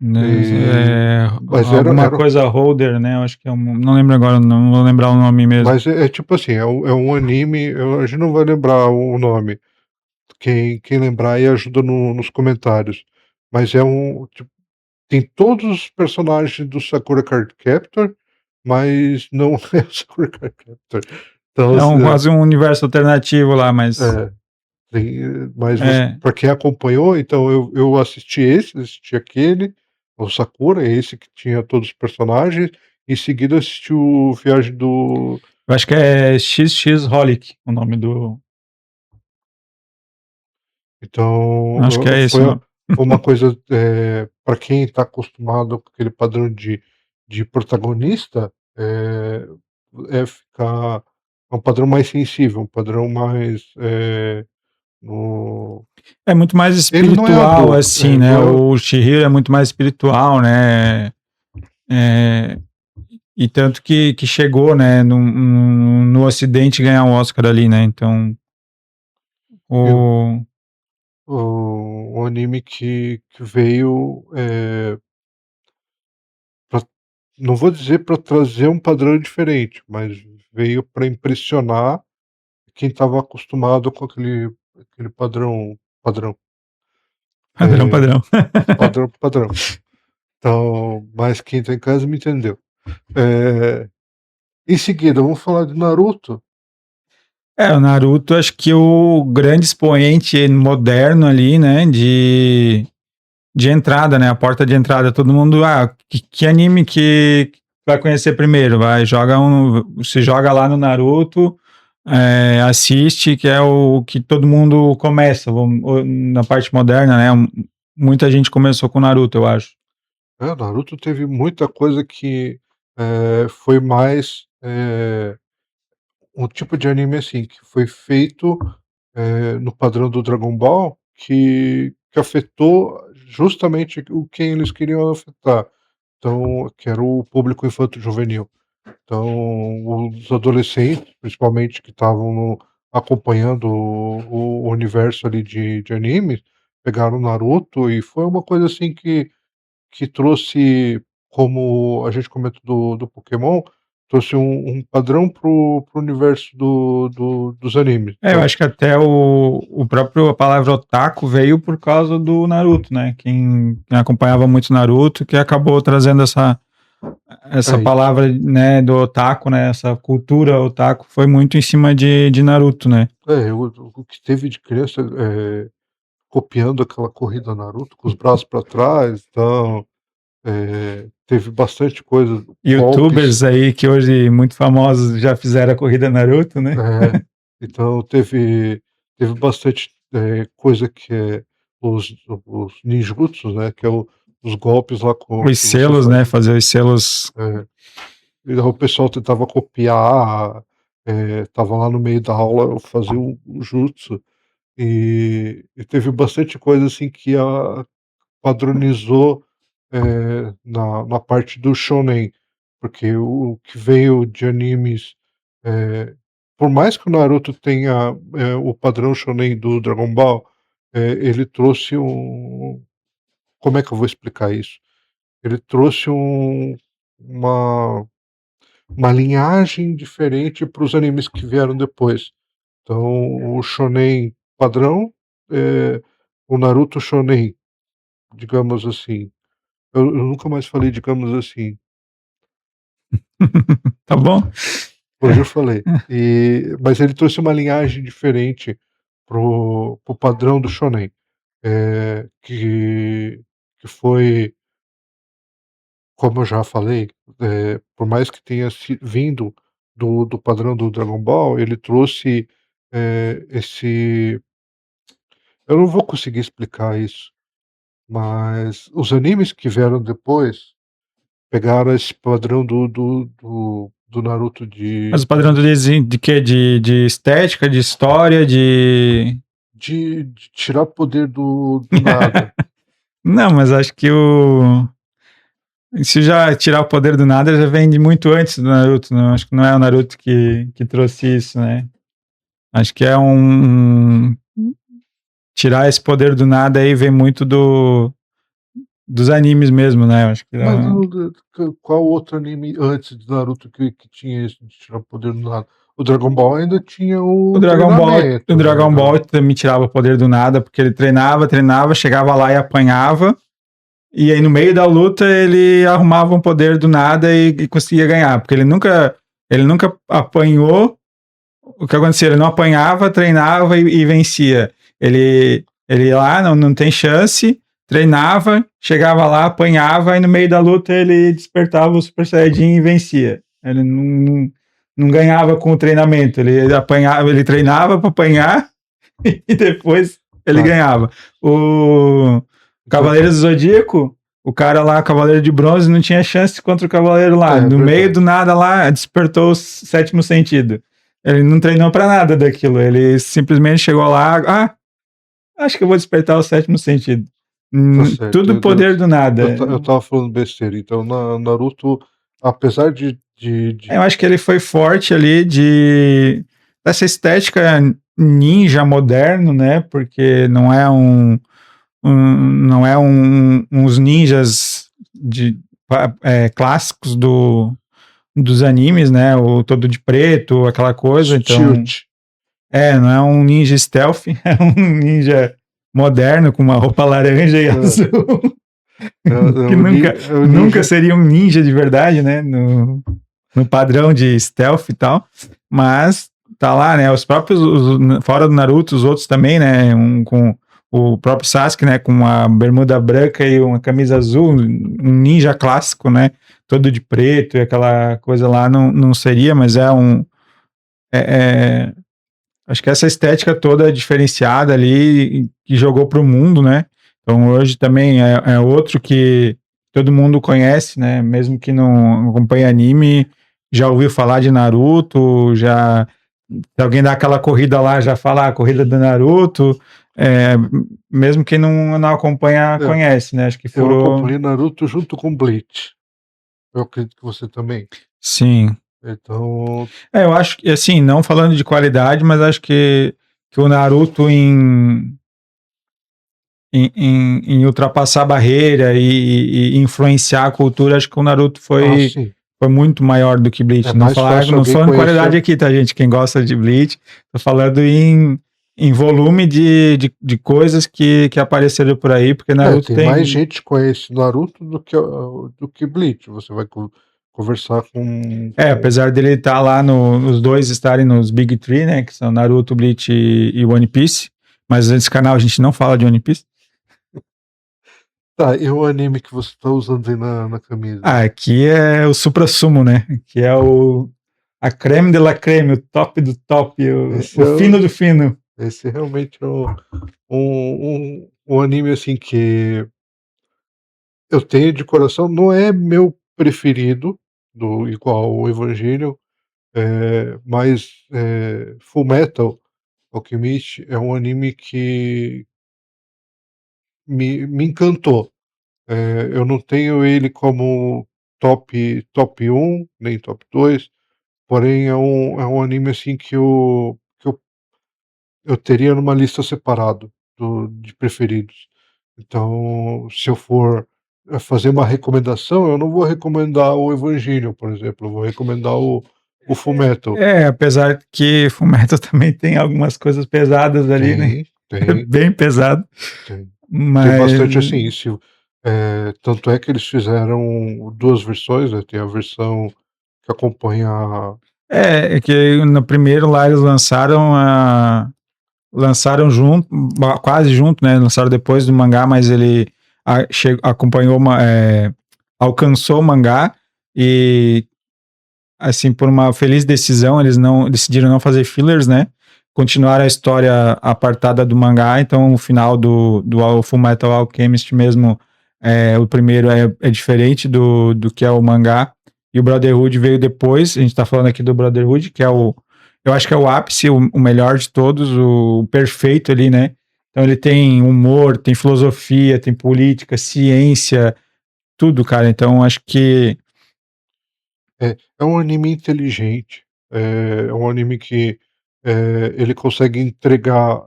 Né? e mas Alguma coisa Holder, né? Eu acho que é não lembro agora, não vou lembrar o nome mesmo. mas é tipo assim, é um anime, a gente não vai lembrar o nome, quem lembrar aí ajuda nos comentários. Mas é um tipo, tem todos os personagens do Sakura Card Captor, mas não é o Sakura Card Captor. Então, É assim, quase um universo alternativo lá, mas é, mas você, é, pra quem acompanhou, então eu assisti esse, assisti aquele, o Sakura, esse que tinha todos os personagens, em seguida eu assisti o Viagem do, eu acho que é XX Holic o nome do. Acho que então, é esse o nome. foi uma coisa, pra quem está acostumado com aquele padrão de protagonista, ficar é um padrão mais sensível, um padrão mais, no É muito mais ele não é espiritual, adulto, assim, né? não é, O Chihiro é muito mais espiritual, né? É, e tanto que chegou, né, no Ocidente ganhar um Oscar ali, né? Então, eu o, o anime que veio, pra, não vou dizer para trazer um padrão diferente, mas veio para impressionar quem estava acostumado com aquele padrão, padrão, eh, padrão. padrão. Então, mas quem está em casa me entendeu. Eh, Em seguida, vamos falar de Naruto. É, o Naruto, acho que o grande expoente moderno ali, né, de entrada, né, a porta de entrada, todo mundo, que anime que vai conhecer primeiro, vai, se joga lá no Naruto, assiste, que é o que todo mundo começa, na parte moderna, né, muita gente começou com o Naruto, eu acho. Naruto teve muita coisa que, foi mais, um tipo de anime, assim, que foi feito, no padrão do Dragon Ball, que afetou justamente o quem eles queriam afetar. Então, que era o público infanto-juvenil. Então, os adolescentes, principalmente, que estavam acompanhando o universo ali de animes, pegaram o Naruto e foi uma coisa assim que trouxe, como a gente comentou do Pokémon, trouxe um padrão para o universo dos animes. Eu Então acho que até o próprio, a palavra otaku veio por causa do Naruto, né? Quem acompanhava muito Naruto, que acabou trazendo essa é, palavra, né, do otaku, né? Essa cultura otaku foi muito em cima de Naruto, né? o que teve de criança, copiando aquela corrida Naruto com os braços para trás, então, teve bastante coisa, golpes. YouTubers aí que hoje muito famosos já fizeram a corrida Naruto, né? É, então teve bastante, coisa que é os ninjutsus, né, que é os golpes lá com Os que você selos, faz, né? Fazer os selos. e aí o pessoal tentava copiar, estava lá no meio da aula, fazia o jutsu, e teve bastante coisa, assim, que padronizou, na parte do shonen, porque o que veio de animes, eh, por mais que o Naruto tenha, o padrão shonen do Dragon Ball, ele trouxe como é que eu vou explicar isso? Ele trouxe uma uma linhagem diferente para os animes que vieram depois. Então o shonen padrão, o Naruto shonen, digamos assim. Eu nunca mais falei digamos assim. Tá bom? Hoje eu falei. Mas ele trouxe uma linhagem diferente pro padrão do shonen, que foi, como eu já falei, por mais que tenha vindo do padrão do Dragon Ball, ele trouxe, esse, eu não vou conseguir explicar isso, mas os animes que vieram depois pegaram esse padrão do Naruto Mas o padrão do desenho de quê? De estética, de história, de. de tirar poder do nada. Não, mas acho que o. Se já tirar o poder do nada, já vem de muito antes do Naruto. Não? Acho que não é o Naruto que trouxe isso, né? Acho que é tirar esse poder do nada aí vem muito dos animes mesmo, né? Acho que Mas qual outro anime antes de Naruto que tinha isso de tirar poder do nada? O Dragon Ball ainda tinha o o Dragon Ball, o treinamento, né, Dragon Ball também tirava o poder do nada, porque ele treinava, chegava lá e apanhava. E aí, no meio da luta, ele arrumava um poder do nada e conseguia ganhar. Porque ele nunca apanhou. O que acontecia? Ele não apanhava, treinava e vencia. Ele ia lá, não tem chance, treinava, chegava lá, apanhava, e no meio da luta ele despertava o Super Saiyajin e vencia. Ele não ganhava com o treinamento. Ele apanhava, ele treinava para apanhar e depois ele tá. ganhava. O Então Cavaleiro do Zodíaco, o cara lá, Cavaleiro de Bronze, não tinha chance contra o Cavaleiro lá. é No meio verdade. do nada lá, despertou o sétimo sentido. Ele não treinou pra nada daquilo. Ele simplesmente chegou lá, acho que eu vou despertar o sétimo sentido. Tá certo. Tudo poder do nada. Eu estava falando besteira. Então Naruto, apesar Eu acho que ele foi forte ali dessa estética ninja moderno, né? Porque não é uns ninjas clássicos dos animes, né? O todo de preto, aquela coisa. Então, Tilt. não é um ninja stealth, é um ninja moderno com uma roupa laranja e É, azul, que nunca, é o nunca ninja. seria um ninja de verdade, né? No padrão de stealth e tal. Mas tá lá, né? Os próprios, fora do Naruto, os outros também, né? Com o próprio Sasuke, né? Com uma bermuda branca e uma camisa azul, um ninja clássico, né? Todo de preto e aquela coisa lá não seria, mas é, acho que essa estética toda diferenciada ali que jogou para o mundo, né? Então hoje também é outro que todo mundo conhece, né? Mesmo que não acompanhe anime, já ouviu falar de Naruto, já se alguém dá aquela corrida lá, já fala a corrida do Naruto, é, mesmo quem não acompanha É, conhece, né? Acho que eu furou. acompanhei Naruto junto com Bleach. Eu acredito que você também. Sim. Então, Eu acho que, assim, não falando de qualidade, mas acho que o Naruto em ultrapassar a barreira e influenciar a cultura, acho que o Naruto sim, foi muito maior do que é Bleach. Não mais falar, fácil não alguém falando conhecer. qualidade aqui, tá, gente? Quem gosta de Bleach, tô falando em volume de coisas que apareceram por aí, porque Naruto Tem mais tem. gente que conhece Naruto do que Bleach. Você vai conversar com Apesar dele estar lá os dois estarem nos Big Three, né? Que são Naruto, Bleach e One Piece. Mas nesse canal a gente não fala de One Piece. Tá, e o anime que você tá usando aí na camisa? Aqui é o suprassumo, né? Que é a creme de la creme, o top do top, Esse o é fino o do fino. esse realmente é um anime, assim, que eu tenho de coração. Não é meu preferido, do igual o Evangelion, mas, Fullmetal Alchemist é um anime que me encantou. Eu não tenho ele como top um nem top 2, porém é um anime, assim, que eu teria numa lista separado de preferidos. Então, se eu for, fazer uma recomendação, eu não vou recomendar o Evangelion, por exemplo, eu vou recomendar o Fullmetal. Apesar que Fullmetal também tem algumas coisas pesadas ali, né? Tem, É tem, bem pesado. tem. Tem Mas bastante, assim, tanto é que eles fizeram 2 versões, né, tem a versão que acompanha é que no primeiro lá eles lançaram junto, quase junto, né? Lançaram depois do mangá, mas ele acompanhou alcançou o mangá e assim, por uma feliz decisão, eles não decidiram não fazer fillers, né? Continuaram a história apartada do mangá, então o final do Fullmetal Alchemist mesmo, o primeiro é diferente do que é o mangá, e o Brotherhood veio depois, a gente tá falando aqui do Brotherhood, que eu acho que é o ápice, o melhor de todos, o perfeito ali, né? Então ele tem humor, tem filosofia, tem política, ciência, tudo, cara. Então acho que é um anime inteligente, é um anime que, ele consegue entregar,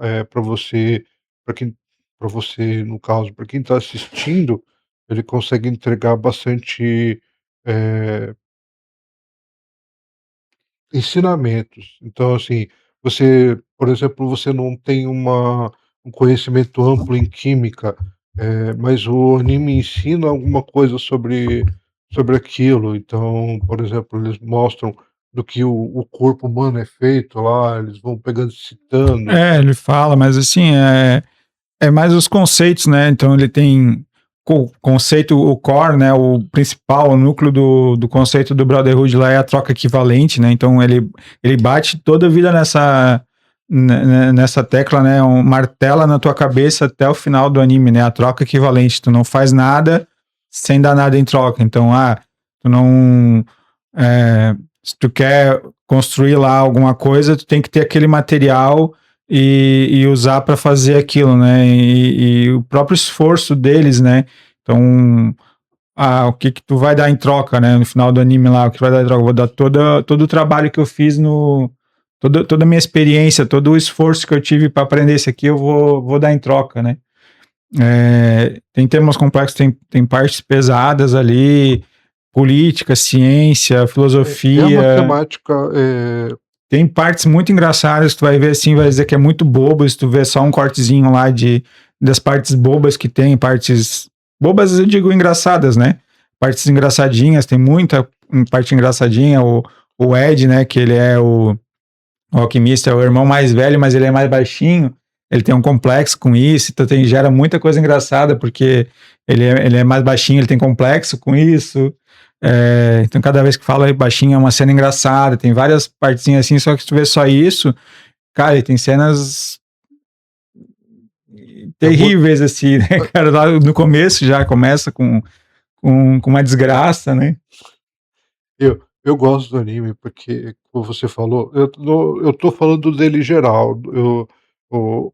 para quem para você, no caso, para quem está assistindo, ele consegue entregar bastante, eh ensinamentos. Então, assim, você, por exemplo, você não tem um conhecimento amplo em química, mas o anime ensina alguma coisa sobre aquilo. Então, por exemplo, eles mostram do que o corpo humano é feito lá, eles vão pegando, citando. ele fala, mas assim, é mais os conceitos, né? Então ele tem o conceito, o core, né? O principal, o núcleo do conceito do Brotherhood lá é a troca equivalente, né? Então ele bate toda a vida nessa tecla, né? Martela na tua cabeça até o final do anime, né? A troca equivalente. Tu não faz nada sem dar nada em troca. Então, tu não. Se tu quer construir lá alguma coisa, tu tem que ter aquele material e usar para fazer aquilo, né? E o próprio esforço deles, né? Então, o que que tu vai dar em troca, né? No final do anime lá, o que vai dar em troca? Eu vou dar todo o trabalho que eu fiz toda a minha experiência, todo o esforço que eu tive para aprender isso aqui, eu vou dar em troca, né? Tem temas complexos, tem partes pesadas ali, política, ciência, É uma filosofia, temática, tem partes muito engraçadas, tu vai ver assim, vai dizer que é muito bobo, se tu vê só um cortezinho lá das partes bobas que tem, partes bobas eu digo engraçadas, né? Partes engraçadinhas, tem muita parte engraçadinha, o Ed, né, que ele é o alquimista, é o irmão mais velho, mas ele é mais baixinho, ele tem um complexo com isso, então gera muita coisa engraçada, porque ele é mais baixinho, ele tem complexo com isso, então cada vez que fala baixinho é uma cena engraçada, tem várias partezinhas assim, só que se tu vê só isso, cara, e tem cenas é mu terríveis assim, né, cara, lá no começo já começa com uma desgraça, né? eu gosto do anime porque, como você falou, eu tô falando dele geral.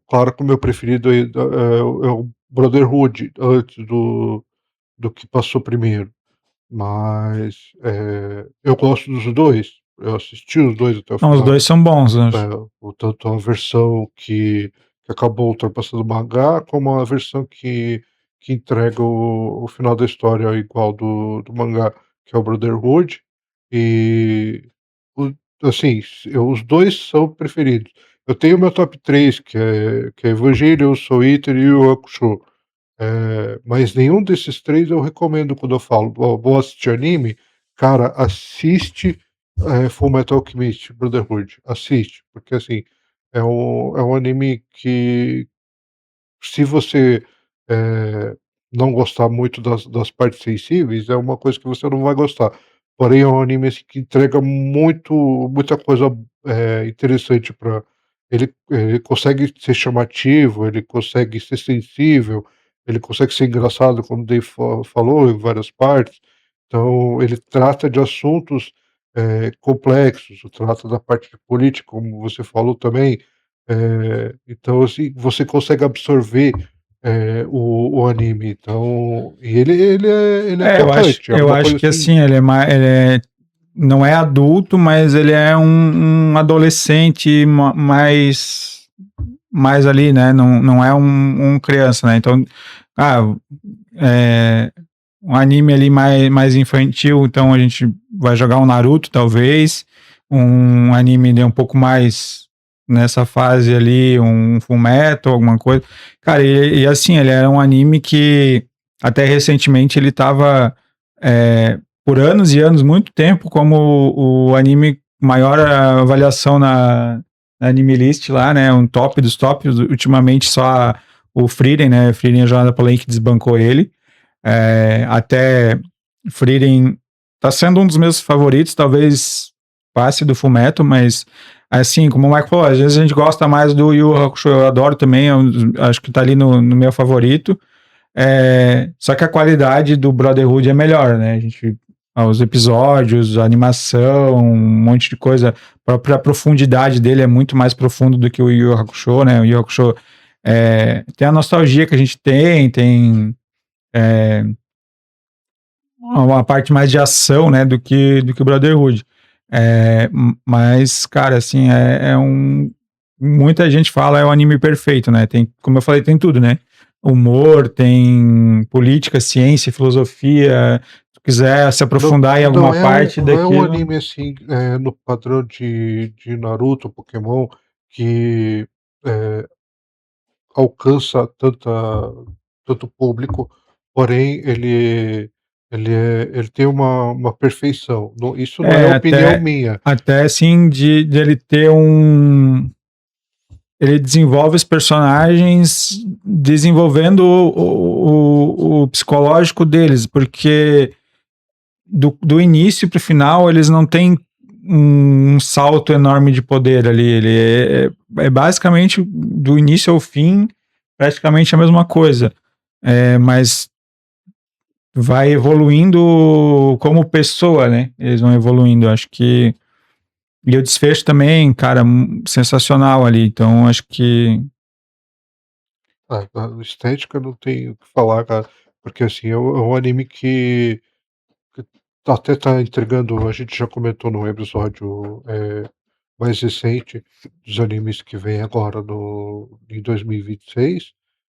Claro que o meu preferido é o Brotherhood, antes do que passou primeiro, mas, eu gosto dos 2. eu assisti os 2 até o Não, os final. dois são bons, eu acho. O tanto a versão que acabou ultrapassando o mangá, como a versão que entrega o final da história igual do mangá, que é o Brotherhood. E o assim, os 2 são preferidos. Eu tenho meu top 3 que é Evangelion, Soul Eater e Yu Yu Hakusho. Mas nenhum desses 3 eu recomendo quando eu falo: "Ó, vou assistir anime", cara, assiste, Fullmetal Alchemist Brotherhood, assiste, porque, assim, é um anime que se você, eh, não gostar muito das partes sensíveis, é uma coisa que você não vai gostar. Porém, é um anime, assim, que entrega muita coisa, interessante pra ele consegue ser chamativo, ele consegue ser sensível, ele consegue ser engraçado, como o Dave falou, em várias partes. Então, ele trata de assuntos, complexos, trata da parte de política, como você falou também. Então, assim, você consegue absorver, o anime, então e ele é É, tocante, é eu uma acho coisa que assim. assim, ele é, não é adulto, mas ele é um adolescente mais ali, né? Não é um criança, né? Então, ah, é, um anime ali mais infantil, então a gente vai jogar um Naruto, talvez, um anime de um pouco mais nessa fase ali, um Fullmetal, alguma coisa. Cara, e assim, ele era um anime que até recentemente ele tava por anos e anos, muito tempo, como o anime maior avaliação na Anime List lá, né? Um top dos tops. Ultimamente só o Frieren, né? Frieren, a Jornada Polém, que desbancou ele. Até Frieren tá sendo um dos meus favoritos, talvez passe do Fullmetal, mas assim, como o Michael falou, às vezes a gente gosta mais do Yu Yu Hakusho, eu adoro também, acho que tá ali no meu favorito. Só que a qualidade do Brotherhood é melhor, né? Os episódios, a animação, um monte de coisa, a própria profundidade dele é muito mais profundo do que o Yu Yu Hakusho, né? O Yu Yu Hakusho tem a nostalgia que a gente tem uma parte mais de ação, né, do que o Brotherhood. Mas, cara, assim, muita gente fala é o anime perfeito, né? Tem, como eu falei, tem tudo, né? Humor, tem política, ciência, filosofia. Se tu quiser se Não aprofundar em alguma parte não é um daquilo. anime, assim, no padrão de Naruto, Pokémon, que, eh, alcança tanto público, porém ele tem uma perfeição. Isso não é É, opinião minha. até assim, de ele ter um. Ele desenvolve os personagens desenvolvendo o psicológico deles, porque do início para o final eles não têm um salto enorme de poder ali. Ele é basicamente do início ao fim praticamente a mesma coisa. Mas vai evoluindo como pessoa, né? Eles vão evoluindo. Acho que. E o desfecho também, cara, sensacional ali. Então, acho que. A estética não tem o que falar, cara, porque, assim, é um anime que até tá entregando, a gente já comentou no episódio, mais recente, dos animes que vem agora no em 2026,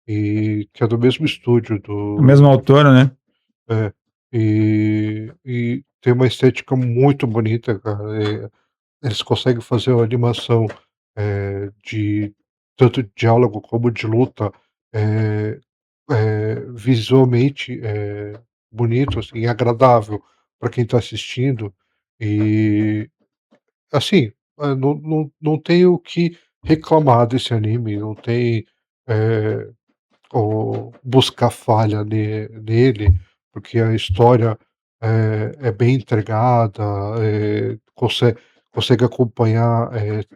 e que é do mesmo estúdio A mesma do autora, né? é, e tem uma estética muito bonita, cara, eles conseguem fazer uma animação, de tanto de diálogo como de luta, eh visualmente, bonito, assim, agradável para quem está assistindo. E, assim, não tenho o que reclamar desse anime, não tem, eh, ou buscar falha nele, porque a história é bem entregada, consegue acompanhar,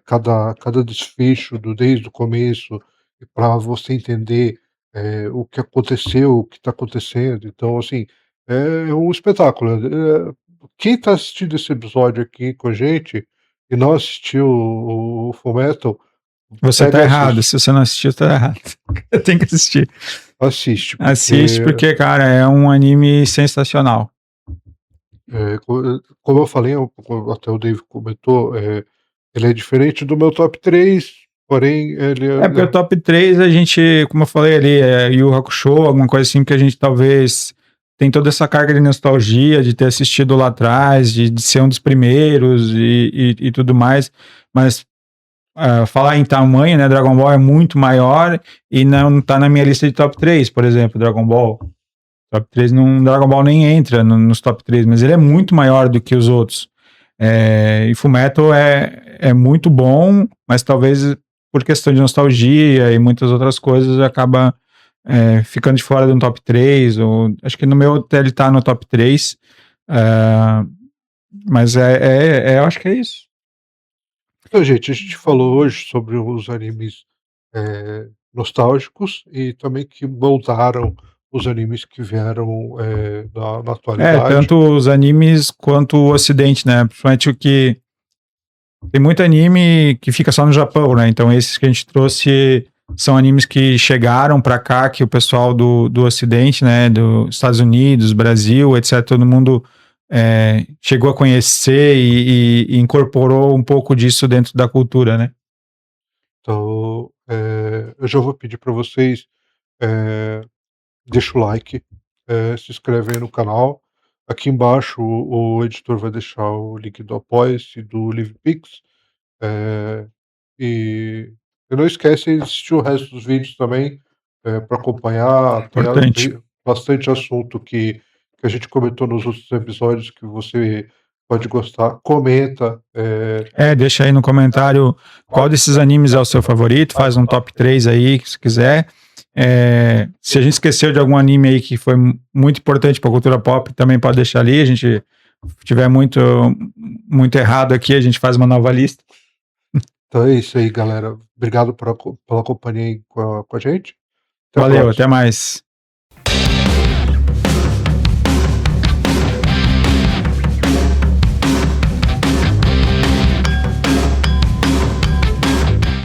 cada desfecho desde o começo, para você entender, o que aconteceu, o que está acontecendo. Então, assim, é um espetáculo. Quem está assistindo esse episódio aqui com a gente e não assistiu o Fullmetal, Você pega tá e errado. assiste. Se você não assistiu, tá errado. Tem que assistir. Assiste, Assiste porque porque, cara, é um anime sensacional. Como eu falei, até o Dave comentou, ele é diferente do meu top 3, porém ele Porque o top 3 a gente, como eu falei ali, é Yu Hakusho, alguma coisa assim que a gente talvez tem toda essa carga de nostalgia, de ter assistido lá atrás, de ser um dos primeiros e tudo mais, mas falar em tamanho, né, Dragon Ball é muito maior e não tá na minha lista de top 3, por exemplo, Dragon Ball. Top 3 não, Dragon Ball nem entra nos top 3, mas ele é muito maior do que os outros. E Fullmetal é muito bom, mas talvez por questão de nostalgia e muitas outras coisas acaba ficando de fora de um top 3, ou acho que no meu ele tá no top 3, é, mas eu acho que é isso. Então, gente, a gente falou hoje sobre os animes nostálgicos e também que moldaram os animes que vieram na atualidade. Tanto os animes quanto o ocidente, né? Principalmente o que tem muito anime que fica só no Japão, né? Então esses que a gente trouxe são animes que chegaram para cá, que o pessoal do Ocidente, né? Dos Estados Unidos, Brasil, etc., todo mundo chegou a conhecer e incorporou um pouco disso dentro da cultura, né? Então, eu já vou pedir para vocês, deixa o like, se inscreve aí no canal. Aqui embaixo o editor vai deixar o link do Apoia-se e do LivePix. E não esquece de assistir o resto dos vídeos também, para acompanhar. Importante. Tem bastante assunto que a gente comentou nos outros episódios que você pode gostar. Comenta. Deixa aí no comentário qual desses animes é o seu favorito, faz um top 3 aí, se quiser. Se a gente esqueceu de algum anime aí que foi muito importante para a cultura pop, também pode deixar ali. A gente tiver muito errado aqui, a gente faz uma nova lista. Então é isso aí, galera. Obrigado pela companhia aí com a gente. Até a Valeu, próxima. até mais.